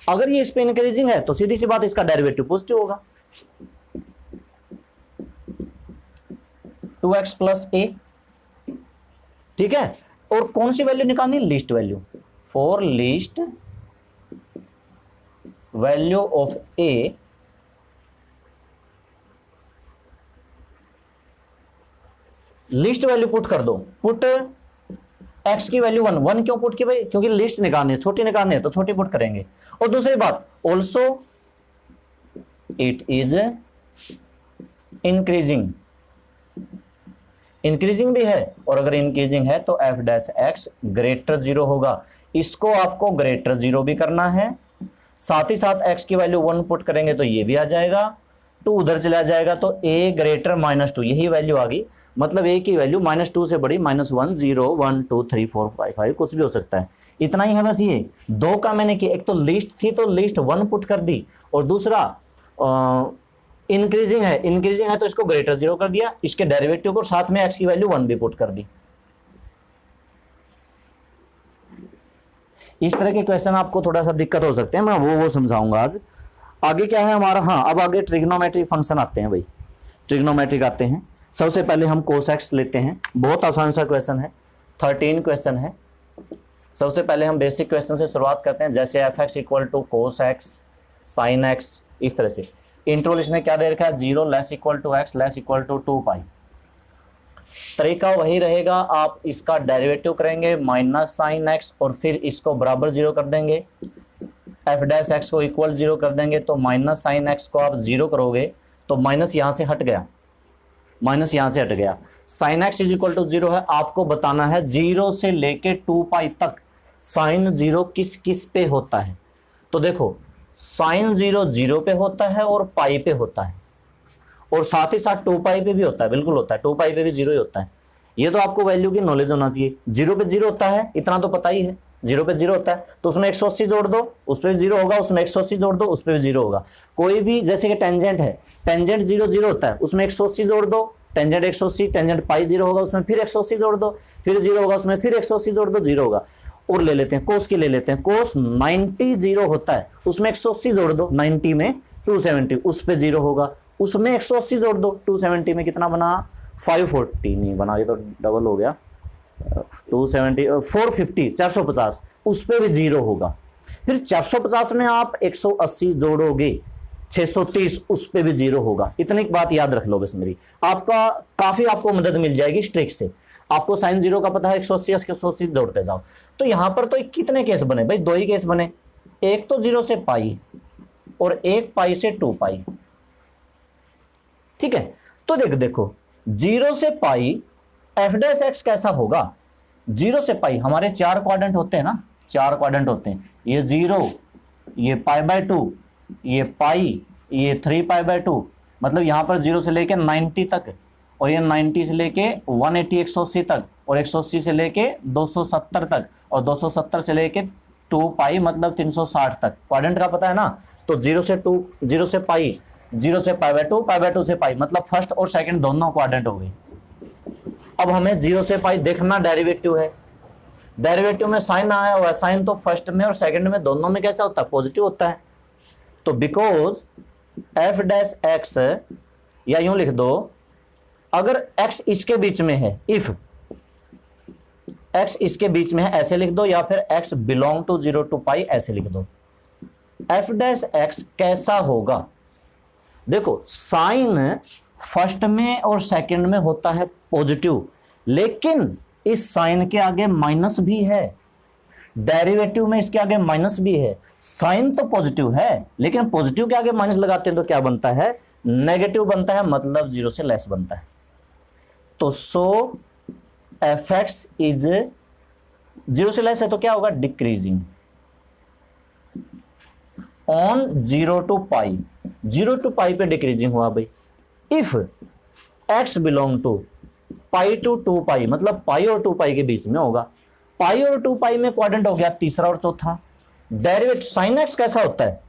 अगर ये इस पे इंक्रीजिंग है तो सीधी सी बात इसका डेरिवेटिव पॉजिटिव होगा, 2x प्लस ए, ठीक है। और कौन सी वैल्यू निकालनी, least value, for least value of A least value put कर दो, पुट x की वैल्यू 1, 1 क्यों पुट की भाई, क्योंकि लिस्ट निकालनी है, छोटी निकालनी है तो छोटी पुट करेंगे। और दूसरी बात also it is increasing, increasing भी है, और अगर इंक्रीजिंग है तो एफ डैश एक्स ग्रेटर 0 होगा। इसको आपको ग्रेटर 0 भी करना है, साथ ही साथ x की वैल्यू 1 पुट करेंगे तो ये भी आ जाएगा, 2 उधर चला जाएगा तो a ग्रेटर -2, यही वैल्यू आ गई। मतलब a की वैल्यू -2 से बड़ी, -1 0 1 2 3 4 5 5 कुछ भी हो सकता है, इतना ही है बस। ये दो का मैंने किया, एक तो लिस्ट थी तो लिस्ट 1 पुट कर दी, और दूसरा इंक्रीजिंग है, इंक्रीजिंग है तो इसको ग्रेटर 0 कर दिया, इसके डेरिवेटिव को, साथ में x की वैल्यू 1 भी पुट कर दी। इस तरह के क्वेश्चन आपको थोड़ा सा दिक्कत हो सकते हैं, मैं वो समझाऊंगा आज। आगे क्या है हमारा, हाँ अब आगे ट्रिग्नोमेट्रिक फंक्शन आते हैं भाई, ट्रिग्नोमेट्रिक आते हैं। सबसे पहले हम कोस एक्स लेते हैं, बहुत आसान सा क्वेश्चन है, 13 क्वेश्चन है। सबसे पहले हम बेसिक क्वेश्चन से शुरुआत करते हैं, जैसे f x equal to cos x sine x, इस तरह से। इंटरवल इसने क्या दे रखा है, 0 less equal to x less equal to 2π। तरीका वही रहेगा, आप इसका डेरिवेटिव करेंगे माइनस साइन एक्स और फिर इसको बराबर 0 कर देंगे, एफ डैश एक्स को इक्वल 0 कर देंगे, तो माइनस साइन एक्स को आप 0 करोगे तो माइनस यहाँ से हट गया, माइनस यहाँ से हट गया, sine x is equal to 0 है। आपको बताना है 0 से लेके 2π तक साइन 0 किस किस पे होता है। तो देखो साइन 0 0 पे होता है और पाई पे होता है, और साथ ही साथ 2π पे भी होता है, बिल्कुल होता है, 2π पे भी 0 ही होता है। ये तो आपको वैल्यू की नॉलेज होना चाहिए। 0 पे 0 होता है, इतना तो पता ही है, 0 पे 0 होता है तो उसमें 180 जोड़ दो, उस पर 0 होगा, उसमें 180 जोड़ दो, उस पर भी 0 होगा। कोई भी जैसे कि टेंजेंट है, टेंजेंट 0 0 होता है, उसमें 180 जोड़ दो, टेंजेंट 180, टेंजेंट पाई 0 होगा, उसमें फिर 180 जोड़ दो, फिर 0 होगा, उसमें फिर 180 जोड़ दो, 0 होगा। और ले लेते हैं कोस की, ले लेते हैं कोस 90 0 होता है, उसमें 180 जोड़ दो, 90 में 270, उस पर 0 होगा, उसमें 180 जोड़ दो, 270 में कितना बना, 540 नहीं बना, ये तो डबल हो गया, 270 450 450, उस पर भी 0 होगा। फिर 450 में आप 180 जोड़ोगे, 630, उस पर भी 0 होगा। इतनी बात याद रख लो बस मेरी, आपका काफी आपको मदद मिल जाएगी ट्रिक से। आपको साइन 0 का पता है, 180 जोड़ते जाओ। तो यहां पर तो कितने केस बने भाई, 2 ही केस बने, एक तो 0 से पाई, और एक पाई से 2 पाई। ठीक है, तो देखो 0 से पाई एफ डैश एक्स कैसा होगा। 0 से पाई हमारे 4 क्वाड्रेंट होते हैं ना, 4 क्वाड्रेंट होते हैं, ये 0, ये पाई बाय 2, ये पाई, ये 3 पाई बाय 2, मतलब यहां पर 0 से लेके 90 तक, और ये 90 से लेके 180 180 तक, और 180 से लेके 270 तक, और 270 से लेके 2 पाई मतलब 360 तक क्वाड्रेंट का पता है ना। तो 0 से 2, 0 से पाई, 0 से पाई बाय 2, पाई बाय 2 से पाई, मतलब फर्स्ट और सेकंड दोनों क्वाड्रेंट हो गए। अब हमें 0 से पाई देखना डेरिवेटिव है, डेरिवेटिव में साइन आया हुआ है, साइन तो फर्स्ट में और सेकंड में दोनों में कैसा होता है, पॉजिटिव होता है। तो बिकॉज एफ डैश एक्स, या यूं लिख दो, अगर x इसके बीच में है, इफ x इसके बीच में है ऐसे लिख दो, या फिर x बिलोंग टू 0 टू पाई ऐसे लिख दो। एफ डैश एक्स कैसा होगा, देखो साइन फर्स्ट में और सेकंड में होता है पॉजिटिव, लेकिन इस साइन के आगे माइनस भी है, डेरिवेटिव में इसके आगे माइनस भी है। साइन तो पॉजिटिव है, लेकिन पॉजिटिव के आगे माइनस लगाते हैं तो क्या बनता है, नेगेटिव बनता है, मतलब 0 से लेस बनता है। तो सो एफ एक्स इज 0 से लेस है तो क्या होगा, decreasing on 0 to pi, 0 to pi पे डिक्रीजिंग हुआ भाई। If x belong to pi to 2 pi, मतलब पाई और 2 पाई के बीच में होगा, पाई और 2 पाई में क्वाड्रेंट हो गया तीसरा और चौथा। डेरिवेटिव साइन एक्स कैसा होता है,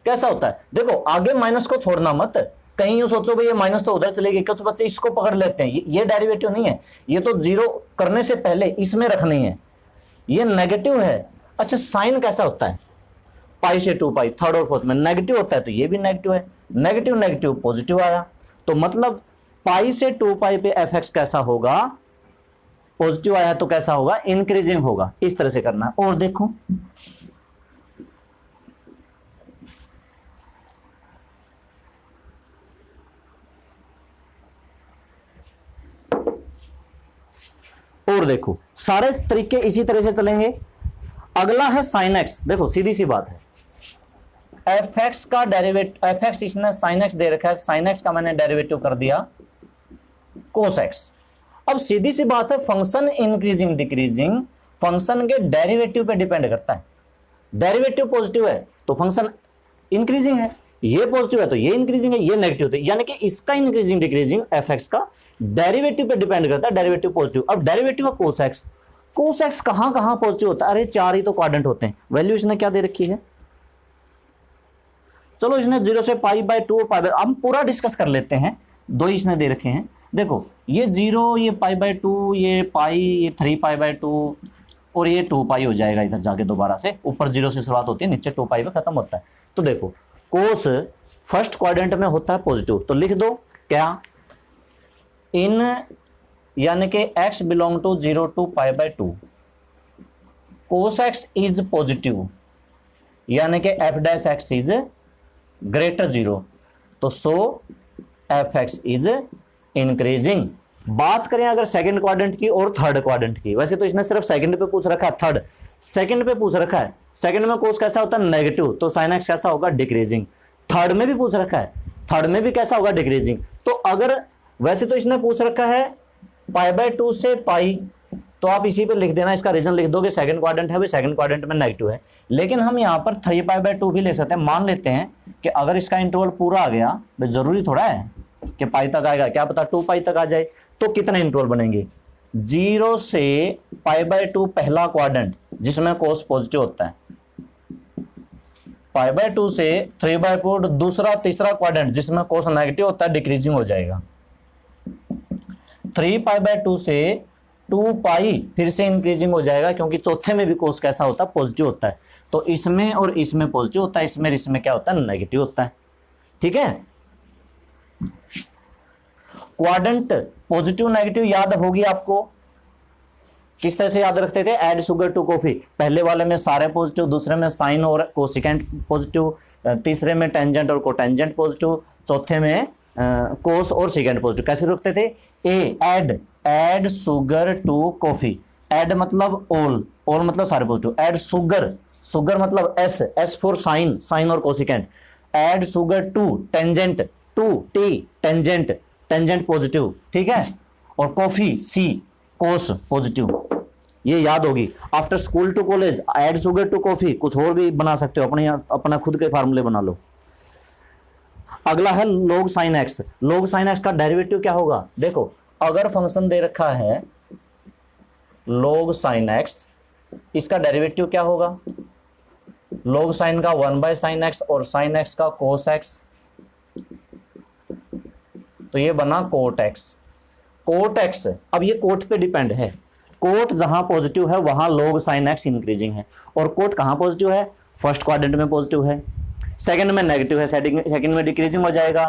कैसा होता है, देखो आगे माइनस को छोड़ना मत, कहीं यूं सोचो भाई ये माइनस तो उधर चलेगी, कुछ बच्चे इसको पकड़ लेते हैं, ये डेरिवेटिव नहीं है, ये तो 0 करने से पहले इसमें रखनी है, ये नेगेटिव है। अच्छा साइन कैसा होता है, पाई से 2 पाई थर्ड और फोर्थ में नेगेटिव होता है, तो ये भी नेगेटिव है, नेगेटिव नेगेटिव पॉजिटिव आया, तो मतलब पाई से 2 पाई पे एफ एक्स कैसा होगा, पॉजिटिव आया तो कैसा होगा, इंक्रीजिंग होगा। इस तरह से करना है। और देखो और देखो सारे तरीके इसी तरह से चलेंगे। अगला है साइन एक्स, देखो सीधी सी बात है, एफ एक्स का डेरिवेटिव, एफ एक्स इसने साइन एक्स दे रखा है, साइन एक्स का मैंने डेरिवेटिव कर दिया कोस एक्स। अब सीधी सी बात है, फंक्शन इंक्रीजिंग डिक्रीजिंग फंक्शन के डेरिवेटिव पे डिपेंड करता है। डेरिवेटिव पॉजिटिव है तो फंक्शन इंक्रीजिंग है, ये पॉजिटिव है तो ये इंक्रीजिंग है, ये नेगेटिव है, यानी कि इसका इंक्रीजिंग डिक्रीजिंग एफ एक्स का डेरिवेटिव पे डिपेंड करता है, डेरिवेटिव पॉजिटिव। अब डेरिवेटिव है कोस एक्स, कोस एक्स कहां कहां पॉजिटिव होता है, अरे 4 ही तो क्वाड्रेंट होते हैं। वैल्यू इसने क्या दे रखी है, चलो इसने 0 से पाई बाय 2 पाई बाय, हम पूरा डिस्कस कर लेते हैं, 2 ही इसने दे रखे हैं। देखो ये 0, ये पाई बाय 2, ये पाई, ये 3 पाई बाय 2, और ये 2 पाई हो जाएगा इधर जाके दोबारा से, ऊपर 0 से शुरुआत होती है, नीचे 2 पाई पे खत्म होता है। तो देखो कोस फर्स्ट क्वाड्रेंट में होता है पॉजिटिव, तो लिख दो क्या, इन यानी कि x belong to 0 to pi by 2, cos x is positive, यानी कि f dash x is greater 0, तो so f x is increasing. बात करें अगर सेकंड क्वाड्रेंट की और थर्ड क्वाड्रेंट की, वैसे तो इसने सिर्फ सेकंड पे पूछ रखा है, थर्ड सेकंड पे पूछ रखा है, सेकंड में कोस कैसा होता है, नेगेटिव, तो साइन एक्स कैसा होगा, डिक्रीजिंग। थर्ड में भी पूछ रखा है, थर्ड में भी कैसा होगा, डिक्रीजिंग। तो अगर वैसे तो इसने पूछ रखा है पाई बाय 2 से पाई, तो आप इसी पे लिख देना, इसका रीजन लिख दोगे, सेकंड क्वाड्रेंट है, सेकंड क्वाड्रेंट में नेगेटिव है। लेकिन हम यहाँ पर 3 पाई बाय 2 भी ले सकते हैं, मान लेते हैं कि अगर इसका इंटरवल पूरा आ गया, जरूरी थोड़ा है कि पाई तक आएगा, क्या पता 2 पाई तक आ जाए, तो कितने इंटरवल बनेंगे, 0 से पाई बाय 2 पहला क्वाड्रेंट जिसमें कोस पॉजिटिव होता है, पाई बाय 2 से 3 बाय 4 दूसरा तीसरा क्वाड्रेंट जिसमें कोस नेगेटिव होता है, डिक्रीजिंग हो जाएगा। 3 पाई बाय 2 से 2 पाई फिर से इंक्रीजिंग हो जाएगा, क्योंकि चौथे में भी कोस कैसा होता है, पॉजिटिव होता है, तो इसमें और इसमें पॉजिटिव होता है, इसमें क्या होता है, नेगेटिव होता है। ठीक है, क्वाड्रेंट पॉजिटिव नेगेटिव याद होगी आपको, किस तरह से याद रखते थे, ऐड शुगर टू कॉफी, पहले वाले में सारे पॉजिटिव, दूसरे में साइन और कोसिकेंट पॉजिटिव, तीसरे में टेंजेंट और कोटेंजेंट पॉजिटिव, चौथे में कोस और सिकेंट पॉजिटिव। कैसे रखते थे, a add sugar to coffee, add मतलब ऑल मतलब सारे पॉजिटिव, ऐड शुगर शुगर मतलब S, S for sine, sine और cosecant. Add sugar to tangent, to T tangent, tangent positive, ठीक है। और कॉफी सी कोस पॉजिटिव, ये याद होगी। After school to college add sugar to coffee, कुछ और भी बना सकते हो, अपना खुद के फार्मूले बना लो। अगला है log sin x। log sin x का डेरिवेटिव क्या होगा? देखो अगर फंक्शन दे रखा है log sin x, इसका डेरिवेटिव क्या होगा? log sin का 1/sin x और sin x का cos x, तो ये बना cot x। cot x, अब ये कोट पे डिपेंड है। कोट जहां पॉजिटिव है वहां log sin x इंक्रीजिंग है, और कोट कहां पॉजिटिव है? फर्स्ट क्वाड्रेंट में पॉजिटिव है, सेकंड में नेगेटिव है, सेकंड में डिक्रीजिंग हो जाएगा,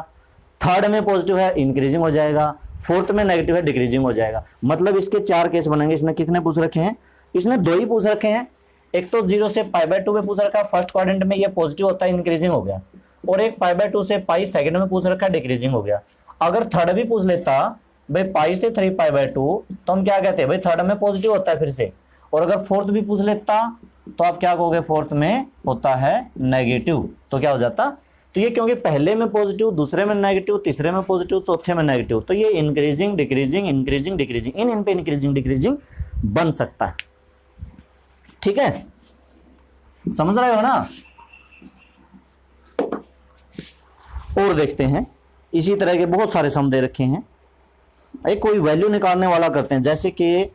थर्ड में पॉजिटिव है इंक्रीजिंग हो जाएगा, फोर्थ में नेगेटिव है डिक्रीजिंग हो जाएगा। मतलब इसके 4 केस बनेंगे। इसने कितने पूछ रखे हैं? इसने 2 ही पूछ रखे हैं। एक तो 0 से π/2 में पूछ रखा है, फर्स्ट क्वाड्रेंट में ये पॉजिटिव होता है इंक्रीजिंग हो गया, और एक π/2 से पाई सेकंड में पूछ रखा है डिक्रीजिंग हो गया। अगर थर्ड भी पूछ लेता भाई पाई से 3π/2, तो हम क्या कहते हैं भाई थर्ड में पॉजिटिव होता है फिर से। और अगर फोर्थ भी पूछ लेता तो आप क्या कहोगे? फोर्थ में होता है नेगेटिव, तो क्या हो जाता? तो ये क्योंकि पहले में पॉजिटिव, दूसरे में नेगेटिव, तीसरे में पॉजिटिव, चौथे में नेगेटिव, तो ये increasing decreasing increasing decreasing in पे इंक्रीजिंग डिक्रीजिंग बन सकता है। ठीक है, समझ रहे हो ना? और देखते हैं, इसी तरह के बहुत सारे सम दे रखे हैं। एक कोई वैल्यू निकालने वाला करते हैं, जैसे कि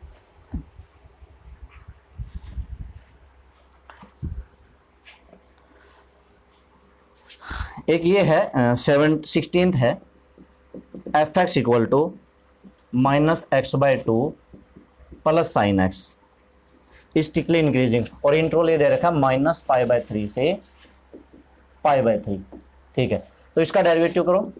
एक ये है 16th है, f x equal to -x/2 plus sine x strictly increasing, और इंट्रोल ये दे रखा है -π/3 से π/3। ठीक है, तो इसका डेरिवेटिव करो,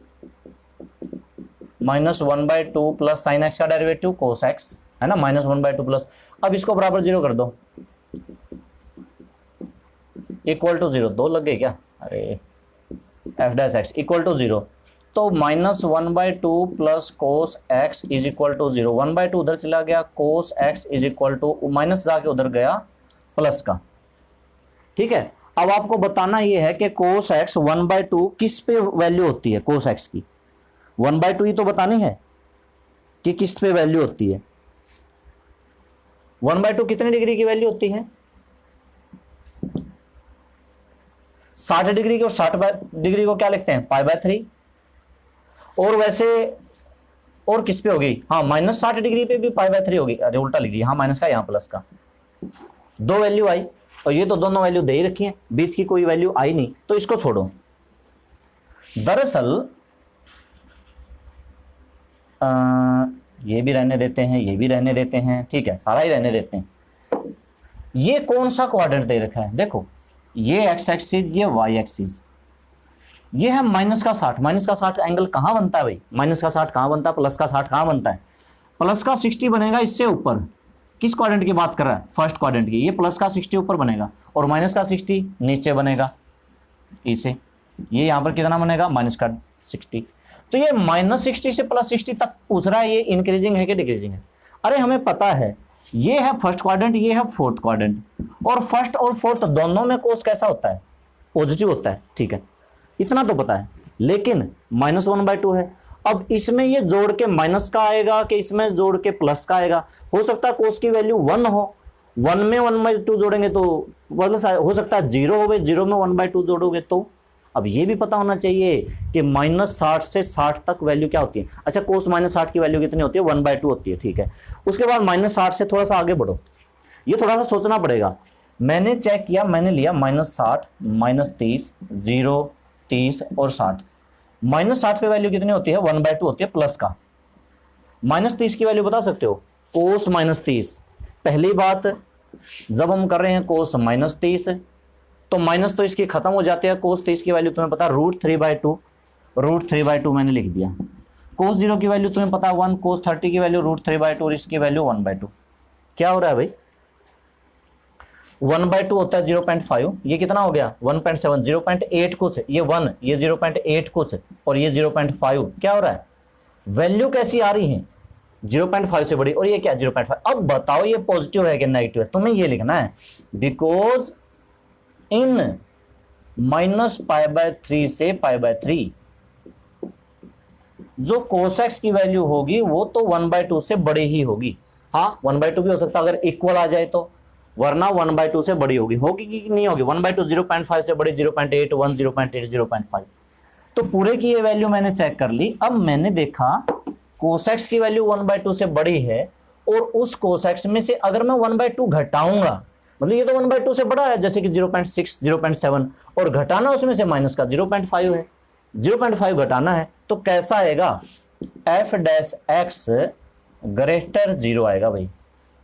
-1/2 प्लस साइन एक्स का डेरिवेटिव कोस एक्स है ना, -1/2 प्लस। अब इसको बराबर 0 कर दो, इक्वल टू 0। 2 लग गए क्या? अरे f dash x equal to 0, तो -1/2 plus cos x is equal to 0। 1/2 उधर चला गया, cos x is equal to minus जाके उधर गया प्लस का। ठीक है, अब आपको बताना यह है कि कोस एक्स 1/2 किस पे वैल्यू होती है? कोस एक्स की 1/2 ही तो बतानी है कि किस पे वैल्यू होती है। 1/2 कितने डिग्री की वैल्यू होती है? 60 डिग्री की, और 60 डिग्री को क्या लिखते हैं? π/3। और वैसे और किस पे होगी? हाँ, -60 डिग्री पे भी π/3 होगी। अरे उल्टा लिख दिया, हाँ माइनस का यहाँ प्लस का। 2 वैल्यू आई, और ये तो दोनों वैल्यू दे ही रखी है, बीच की कोई वैल्यू आई नहीं, तो इसको छोड़ो। दरअसल ये भी रहने देते हैं, ये भी रहने देते हैं, ठीक है, सारा ही रहने देते हैं। ये कौन सा क्वाड्रेंट दे रखा है? देखो, ये एक्स एक्सिस, ये वाई एक्सिस, ये है -60। -60 एंगल कहां बनता है भाई? -60 कहां बनता है? प्लस का 60 कहां बनता है? प्लस का 60 बनेगा इससे ऊपर। किस क्वाड्रेंट की बात कर रहा है? फर्स्ट क्वाड्रेंट की। ये प्लस का 60 ऊपर बनेगा, और माइनस का 60 नीचे बनेगा इसे। ये यहां पर कितना बनेगा? -60। तो ये -60 से +60 तक पूछ रहा है, ये इंक्रीजिंग है कि डिक्रीजिंग है? अरे हमें पता है, ये है फर्स्ट क्वाड्रेंट, ये है फोर्थ क्वाड्रेंट, और फर्स्ट और फोर्थ दोनों में कोस कैसा होता है? पॉजिटिव होता है। ठीक है, इतना तो पता है, लेकिन -1/2 है। अब इसमें ये जोड़ के माइनस का आएगा कि इसमें जोड़ के प्लस का आएगा? हो सकता है कोस की वैल्यू 1 हो, 1 में 1/2 जोड़ेंगे तो प्लस, हो सकता है 0 हो, 0 में 1/2 जोड़ोगे तो। अब ये भी पता होना चाहिए कि -60 से 60 तक वैल्यू क्या होती है। अच्छा, कोस -60 की वैल्यू कितनी होती है? 1/2 होती है। ठीक है, उसके बाद -60 से थोड़ा सा आगे बढ़ो, ये थोड़ा सा सोचना पड़ेगा। मैंने चेक किया, मैंने लिया -60, -30, 0, 30 और 60। -60 पे वैल्यू कितनी होती है? 1/2 होती है प्लस का। -30 की वैल्यू बता सकते हो? कोस -30। पहली बात, जब हम कर रहे हैं कोस -30, तो माइनस तो इसकी खत्म हो जाती है। कोस 30 की वैल्यू तुम्हें पता है √3/2, √3/2 मैंने लिख दिया। कोस 0 की वैल्यू तुम्हें पता है 1, कोस 30 की वैल्यू √3/2 और इसकी वैल्यू 1/2। क्या हो रहा है भाई? 1/2 होता है 0.5, ये कितना हो गया? 1.7, 0.8 कुछ, ये 1, ये 0.8 कुछ, और ये 0.5। क्या हो रहा है? वैल्यू कैसी आ रही है? 0.5 से बड़ी, और ये क्या 0.5। अब बताओ ये पॉजिटिव है कि नेगेटिव है? तुम्हें ये लिखना है, because in minus pi by 3 से पाई बाय 3। जो cos x की वैल्यू होगी वो तो 1/2 से बड़ी ही होगी। हाँ 1/2 भी हो सकता अगर इक्वल आ जाए तो, वरना 1/2 से बड़ी होगी कि नहीं होगी? 1/2 0.5 से बड़ी 0.8, 1 0.8, 0.5। तो पूरे की ये वैल्यू मैंने चेक कर ली। अब मैंने देखा cos x की वैल्यू 1/2 से बड़ी है, और उस cos x में से अगर मैं 1/2 घटाऊंगा, मतलब ये तो 1/2 से बड़ा है जैसे कि 0.6, 0.7, और घटाना उसमें से माइनस का 0.5 है, 0.5 घटाना है, तो कैसा आएगा? f डैश x ग्रेटर 0 आएगा भाई।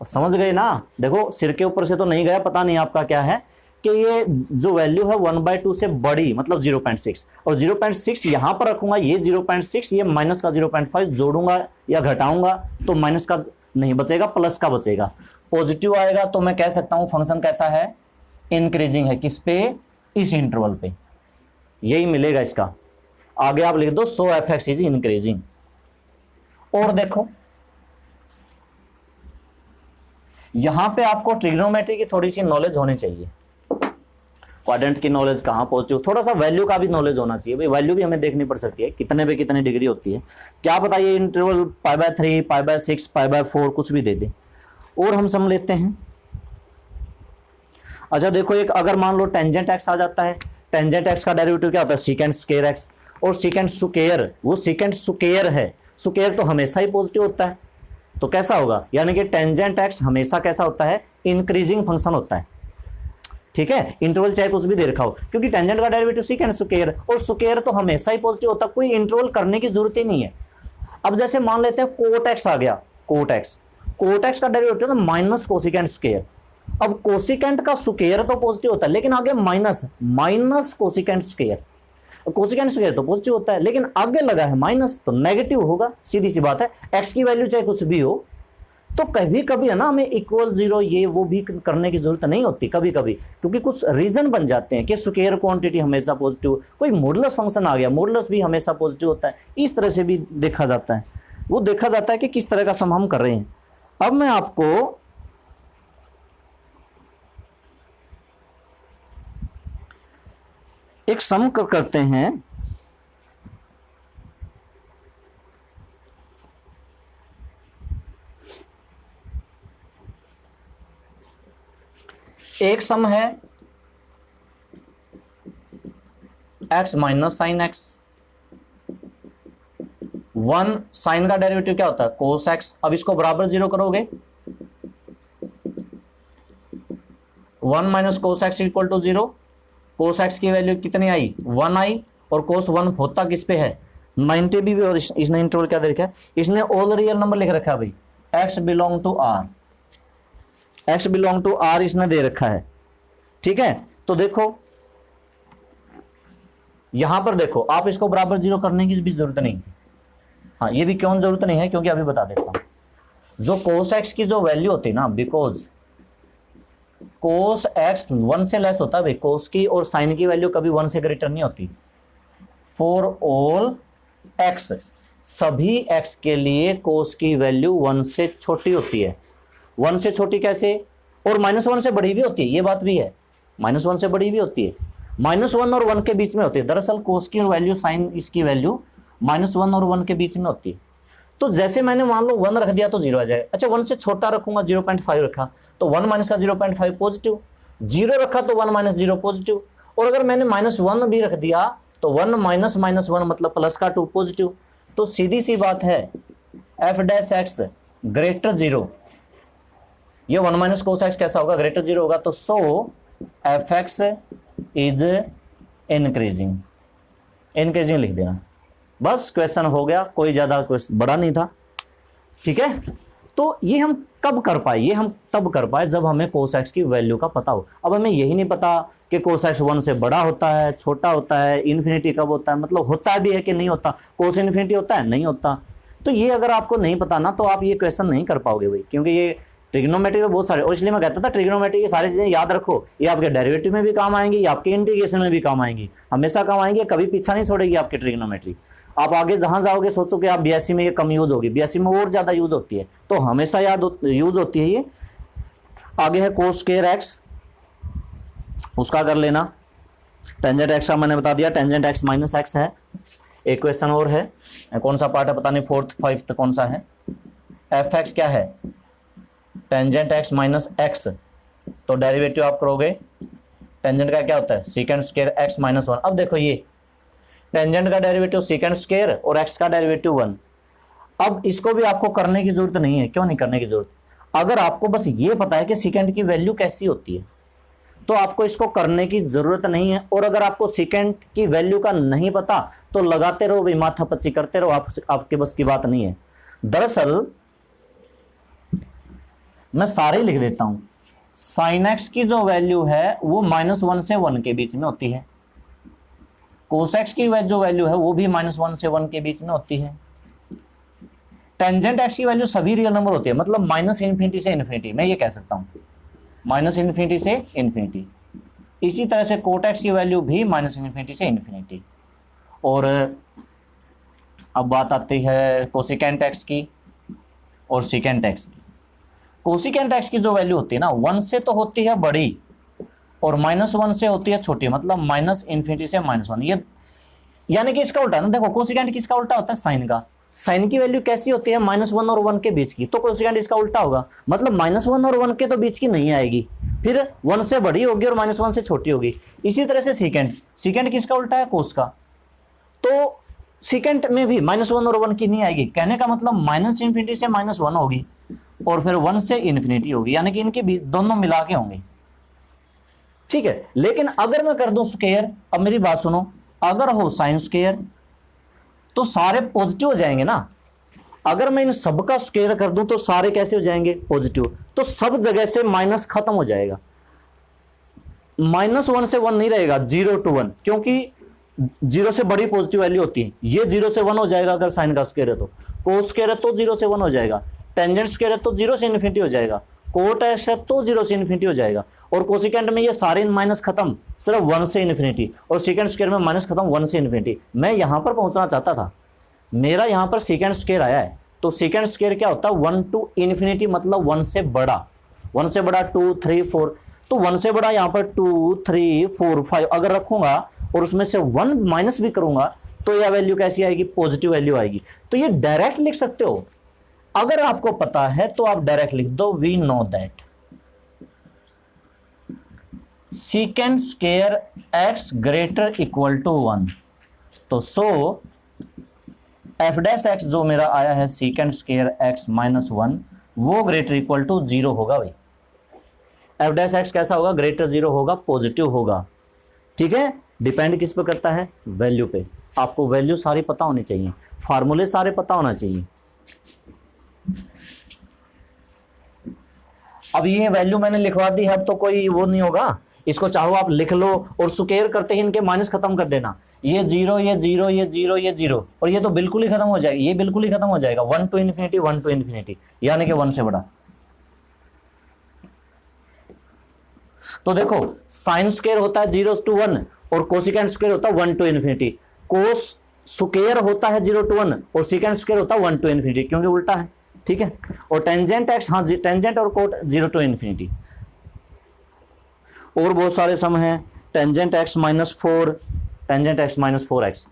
समझ गए ना? देखो सिर के ऊपर से तो नहीं गया, पता नहीं आपका क्या है, कि ये जो वैल्यू है 1/2 से बड़ी मतलब 0.6, और 0.6 यहां पर रखूंगा, ये 0.6, ये माइनस का 0.5 जोड़ूंगा या घटाऊंगा तो माइनस का नहीं बचेगा, प्लस का बचेगा, पॉजिटिव आएगा। तो मैं कह सकता हूं फंक्शन कैसा है? इंक्रीजिंग है। किस पे? इस इंटरवल पे। यही मिलेगा इसका। आगे आप लिख दो सो f(x) इज इंक्रीजिंग। और देखो यहां पे आपको ट्रिग्नोमेट्री की थोड़ी सी नॉलेज होनी चाहिए। क्वाड्रेंट की नॉलेज कहां, पॉजिटिव, थोड़ा सा वैल्यू का भी नॉलेज होना चाहिए भाई। वैल्यू भी हमें देखनी पड़ सकती है, कितने पे कितनी डिग्री होती है, क्या पता ये इंटरवल π/3, π/6, π/4 कुछ भी दे दे। और हम सम लेते हैं। अच्छा देखो, एक अगर मान लो टेंजेंट x आ जाता है, टेंजेंट x का डेरिवेटिव क्या होता है? Secant square x। और सीकेंट स्क्वायर, वो सीकेंट स्क्वायर है, स्क्वायर तो हमेशा ही पॉजिटिव होता है, तो कैसा होगा? यानी कि टेंजेंट x हमेशा कैसा होता है? इंक्रीजिंग फंक्शन होता है। ठीक है, इंटरवल चाहे कुछ भी दे रखा हो, क्योंकि टेंजेंट का डेरिवेटिव सीकेंट स्क्वायर, और स्क्वायर तो हमेशा ही पॉजिटिव होता है, कोई इंटरवल करने की जरूरत ही नहीं है। अब जैसे मान लेते हैं कोट x आ गया, कोट x का डेरिवेटिव तो माइनस कोसिकेंट स्क्वायर। अब कोसिकेंट का स्क्वायर तो पॉजिटिव होता है, लेकिन आगे minus cosecant square, cosecant square तो पॉजिटिव होता है, लेकिन आगे लगा है माइनस, तो नेगेटिव होगा। सीधी सी बात है, x की वैल्यू चाहे कुछ भी हो। तो कभी कभी है ना, हमें इक्वल 0 ये वो भी करने की जरूरत नहीं होती कभी कभी, क्योंकि कुछ रीजन बन जाते हैं कि स्क्वायर क्वांटिटी हमेशा पॉजिटिव, कोई मॉडुलस फंक्शन आ गया, मॉडुलस भी हमेशा पॉजिटिव होता है। इस तरह से भी देखा जाता है, वो देखा जाता है कि किस तरह का सम हम कर रहे हैं। अब मैं आपको एक सम करते हैं। एक सम है x minus sine x। 1 sine का डेरिवेटिव क्या होता है? कोस x। अब इसको बराबर 0 करोगे, 1 minus cos x equal to 0। Cos x की वैल्यू कितनी आई? 1 आई, और कोस 1 होता किस पे है? 90 भी। और इसने इंटरवल क्या दे रखा है? इसने ऑल रियल नंबर लिख रखा है भाई, x belong to r, x belong to r इसने दे रखा है। ठीक है, तो देखो यहां पर देखो, आप इसको बराबर 0 करने की भी जरूरत नहीं। हाँ, ये भी क्यों जरूरत नहीं है? क्योंकि अभी बता देता हूं। जो कोस x की जो वैल्यू होती है ना, बिकॉज कोस x 1 से लेस होता है भाई, कोस की और साइन की वैल्यू कभी 1 से ग्रेटर नहीं होती। फॉर ऑल x, सभी x के लिए कोस की वैल्यू 1 से छोटी होती है। 1 से छोटी कैसे? और -1 से बड़ी भी होती है, ये बात भी है, -1 से बड़ी भी होती है, -1 और 1 के बीच में होती है। दरअसल कोस की वैल्यू, साइन इसकी वैल्यू -1 और 1 के बीच में होती है। तो जैसे मैंने मान लो 1 रख दिया तो 0 आ जाएगा। अच्छा 1 से छोटा रखूंगा, 0.5 रखा तो 1 माइनस का 0.5 पॉजिटिव, 0 रखा तो 1 माइनस 0 पॉजिटिव, और अगर मैंने -1 भी रख दिया तो 1 माइनस -1 मतलब प्लस का 2 पॉजिटिव। तो सीधी सी बात है, f डैश x ग्रेटर 0, ये 1 माइनस कोस x कैसा होगा? ग्रेटर 0 होगा। तो सो f(x) इज इंक्रीजिंग, इंक्रीजिंग लिख देना, बस क्वेश्चन हो गया, कोई ज्यादा क्वेश्चन बड़ा नहीं था। ठीक है, तो ये हम कब कर पाए? ये हम तब कर पाए जब हमें कोस x की वैल्यू का पता हो। अब हमें यही नहीं पता कि कोस x 1 से बड़ा होता है, छोटा होता है, इन्फिनिटी कब होता है, मतलब होता भी है कि नहीं होता, कोस इन्फिनिटी होता है, नहीं होता। तो ये अगर आपको नहीं पता ना, तो आप ये क्वेश्चन नहीं कर पाओगे भाई, क्योंकि ये ट्रिग्नोमेट्री में बहुत सारे, और इसलिए मैं कहता था ट्रिग्नोमेट्री की सारी चीजें याद रखो, ये आपके डेरिवेटिव में भी काम आएंगी, ये आपके इंटीग्रेशन में भी काम आएंगी, हमेशा काम आएंगे, कभी पीछा नहीं छोड़ेगी आपकी ट्रिग्नोमेट्री। आप आगे जहां जाओगे सोचो कि आप बीएससी में ये कम यूज होगी, बीएससी में और ज्यादा यूज होती है, तो हमेशा यूज होती है ये। आगे है कोस स्क्वायर x, उसका कर लेना। टेंजेंट एक्स का मैंने बता दिया, टेंजेंट एक्स माइनस एक्स है। एक क्वेश्चन और है, कौन सा पार्ट है पता नहीं, फोर्थ फाइफ्थ कौन सा है। एफ एक्स क्या है, टेंजेंट एक्स माइनस एक्स, तो डेरिवेटिव आप करोगे, टेंजेंट का क्या होता है सीकेंड स्क्वायर एक्स माइनस 1। अब देखो ये टेंजेंट का डेरिवेटिव सीकेंड स्क्वायर और एक्स का डेरिवेटिव 1। अब इसको भी आपको करने की जरूरत नहीं है। क्यों नहीं करने की जरूरत, अगर आपको बस ये पता है कि सीकेंड की वैल्यू कैसी होती है तो आपको इसको करने की जरूरत नहीं है। और अगर आपको सीकेंड की वैल्यू का नहीं पता तो लगाते रहो, भी माथापच्ची करते रहो, आपके बस की बात नहीं है। दरअसल मैं सारे लिख देता हूं, साइन एक्स की जो वैल्यू है वो -1 से 1 के बीच में होती है, कोस एक्स की जो वैल्यू है वो भी -1 से 1 के बीच में होती है, टेंजेंट एक्स की वैल्यू सभी रियल नंबर होती है, मतलब -∞ से इन्फिनिटी, मैं ये कह सकता हूं -∞ से इन्फिनिटी। इसी तरह से कोट एक्स की वैल्यू भी -∞ से इन्फिनिटी। और अब बात आती है कोसिकेंट एक्स की और सिकेंट एक्स की। कोसिकेंट एक्स की जो वैल्यू होती है ना 1 से तो होती है बड़ी और -1 से होती है छोटी, मतलब -∞ से -1। ये यानी कि इसका उल्टा ना, देखो कोसिकेंट किसका उल्टा होता है, साइन का। साइन की वैल्यू कैसी होती है, -1 और 1 के बीच की, तो कोसिकेंट इसका उल्टा होगा, मतलब -1 और 1 के तो बीच की नहीं आएगी, फिर 1 से बड़ी होगी और -1 से छोटी होगी। इसी तरह से सीकेंट, सीकेंट किसका उल्टा है, कोस का, तो सीकेंट में भी -1 और 1 की नहीं आएगी। कहने का मतलब -∞ से -1 होगी और फिर 1 से इन्फिनिटी होगी, यानी कि इनके बीच दोनों मिला के होंगे, ठीक है। लेकिन अगर मैं कर दूं स्क्वायर, अब मेरी बात सुनो, अगर हो साइन स्क्वायर तो सारे पॉजिटिव हो जाएंगे ना। अगर मैं इन सब का स्क्वायर कर दूं तो सारे कैसे हो जाएंगे, पॉजिटिव, तो सब जगह से माइनस खत्म हो जाएगा, -1 से 1 नहीं रहेगा, 0 to 1, क्योंकि 0 से बड़ी पॉजिटिव वैल्यू होती है। ये 0 से 1 हो जाएगा अगर साइन का स्क्वायर है तो, कोस स्क्वायर है तो 0 से 1 हो जाएगा, टेंजेंट स्क्वायर है तो 0 से इन्फिनिटी हो जाएगा, कोट एक्स है तो 0 से इन्फिनिटी हो जाएगा, और कोसिकेंट में ये सारे माइनस खत्म, सिर्फ 1 से इन्फिनिटी, और सेकंड स्क्वायर में माइनस खत्म 1 से इन्फिनिटी। मैं यहां पर पहुंचना चाहता था, मेरा यहां पर सेकंड स्क्वायर आया है, तो सेकंड स्क्वायर क्या होता है 1 to इन्फिनिटी, मतलब 1 से बड़ा, 1 से बड़ा 2 3 4, तो 1 से बड़ा यहां पर 2 3 4 5 अगर रखूंगा और उसमें से 1 माइनस भी करूंगा तो यह वैल्यू कैसी आएगी, पॉजिटिव वैल्यू आएगी। तो ये डायरेक्ट लिख सकते हो, अगर आपको पता है तो आप डायरेक्ट लिख दो, we know that secant square x greater equal to 1, तो सो एफ डैश एक्स जो मेरा आया है secant स्क्वायर x -1 वो ग्रेटर इक्वल टू 0 होगा भाई। एफ डैश एक्स कैसा होगा, ग्रेटर 0 होगा, पॉजिटिव होगा, ठीक है। डिपेंड किस पे करता है, वैल्यू पे। आपको वैल्यू सारी पता होनी चाहिए, फार्मूले सारे पता होना चाहिए। अब ये वैल्यू मैंने लिखवा दी है, अब तो कोई वो नहीं होगा, इसको चाहो आप लिख लो और स्क्वायर करते ही इनके माइनस खत्म कर देना, ये 0 ये 0 ये 0 ये 0, और ये तो बिल्कुल ही खत्म हो जाएगा, ये बिल्कुल ही खत्म हो जाएगा, 1 to इन्फिनिटी 1 to इन्फिनिटी, यानी कि 1 से बड़ा। तो देखो साइन स्क्वायर होता है 0 to 1 और कोसिकेंट स्क्वायर होता है 1 to इन्फिनिटी, कोस स्क्वायर होता है 0 to 1 और सेकंड स्क्वायर होता है 1 to इन्फिनिटी, क्योंकि उल्टा है, ठीक है। और टेंजेंट एक्स, हाँ टेंजेंट और कोट 0 to इन्फिनिटी। और बहुत सारे सम हैं, tangent x -4, tangent x -4x,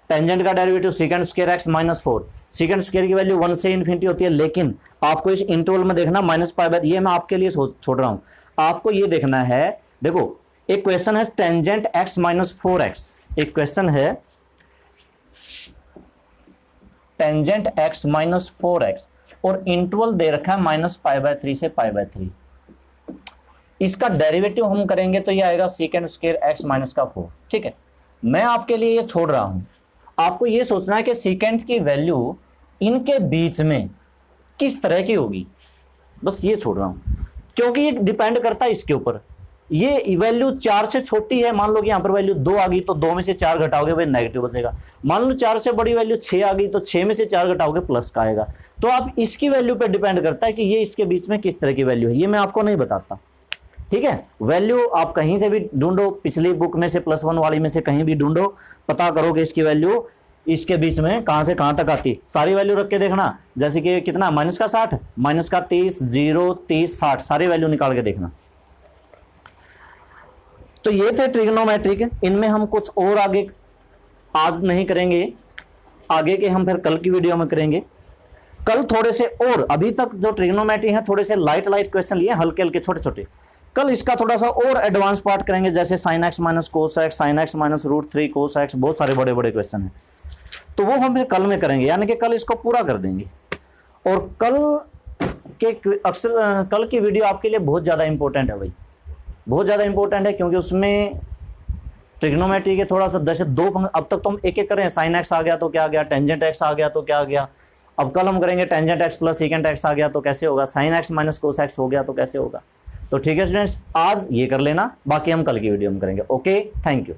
tangent का derivative second square x -4, second square की वैल्यू 1 से इन्फिनिटी होती है, लेकिन आपको इस इंटरवल में देखना -π/, ये मैं आपके लिए छोड़ रहा हूं, आपको ये देखना है। देखो एक क्वेश्चन है टेंजेंट एक्स -4x, एक क्वेश्चन है टेंजेंट एक्स -4x और इंटरवल दे रखा है -π/3 से π/3। इसका डेरिवेटिव हम करेंगे तो ये आएगा सेकंड स्क्वायर एक्स -4, ठीक है। मैं आपके लिए ये छोड़ रहा हूं, आपको ये सोचना है कि सेकंड की वैल्यू इनके बीच में किस तरह की होगी, बस ये छोड़ रहा हूं, क्योंकि ये डिपेंड करता है इसके ऊपर। ये वैल्यू 4 से छोटी है, मान लो कि यहां पर वैल्यू 2 आ गई तो 2 में से 4 घटाओगे भाई नेगेटिव बचेगा, मान लो 4 से बड़ी वैल्यू 6 आ गई तो 6 में से 4 घटाओगे प्लस का आएगा। तो आप इसकी वैल्यू पे डिपेंड करता है कि ये इसके बीच में किस तरह की वैल्यू है, ये मैं आपको नहीं बताता, ठीक है। वैल्यू आप कहीं से भी ढूंढो, पिछली बुक में से +1 वाली में से कहीं भी ढूंढो, पता करोगे इसकी वैल्यू, इसके बीच में कहां से कहां तक आती, सारी वैल्यू रख के देखना। जैसे कि कितना, माइनस का 60, माइनस का 30, 0, 30, 60, सारी वैल्यू निकाल के देखना। तो ये थे ट्रिग्नोमेट्रिक। इनमें हम कुछ और आगे आज नहीं करेंगे, आगे के हम फिर कल की वीडियो में करेंगे। कल थोड़े से और, अभी तक जो ट्रिग्नोमेट्री है थोड़े से लाइट क्वेश्चन लिए, हल्के हल्के छोटे छोटे। कल इसका थोड़ा सा और एडवांस पार्ट करेंगे, जैसे sign x minus cos x, sine x minus √3 cos x, बहुत सारे बड़े बड़े क्वेश्चन हैं, तो वो हम फिर कल में करेंगे, यानी कि कल इसको पूरा कर देंगे। और कल की वीडियो आपके लिए बहुत ज़्यादा इंपॉर्टेंट है भाई, बहुत ज़्यादा इंपॉर्टेंट है, क्योंकि उसमें ट्रिग्नोमेट्री के थोड़ा सा जैसे दो फंक्शन, अब तक तो हम एक एक करें, साइन एक्स आ गया तो क्या आ गया, टेंजेंट एक्स आ गया तो क्या आ गया। अब कल हम करेंगे tangent x plus secant x आ गया तो कैसे होगा, sine x minus cos x हो गया तो कैसे होगा। तो ठीक है स्टूडेंट्स, आज ये कर लेना, बाकी हम कल की वीडियो में करेंगे। Okay, thank you.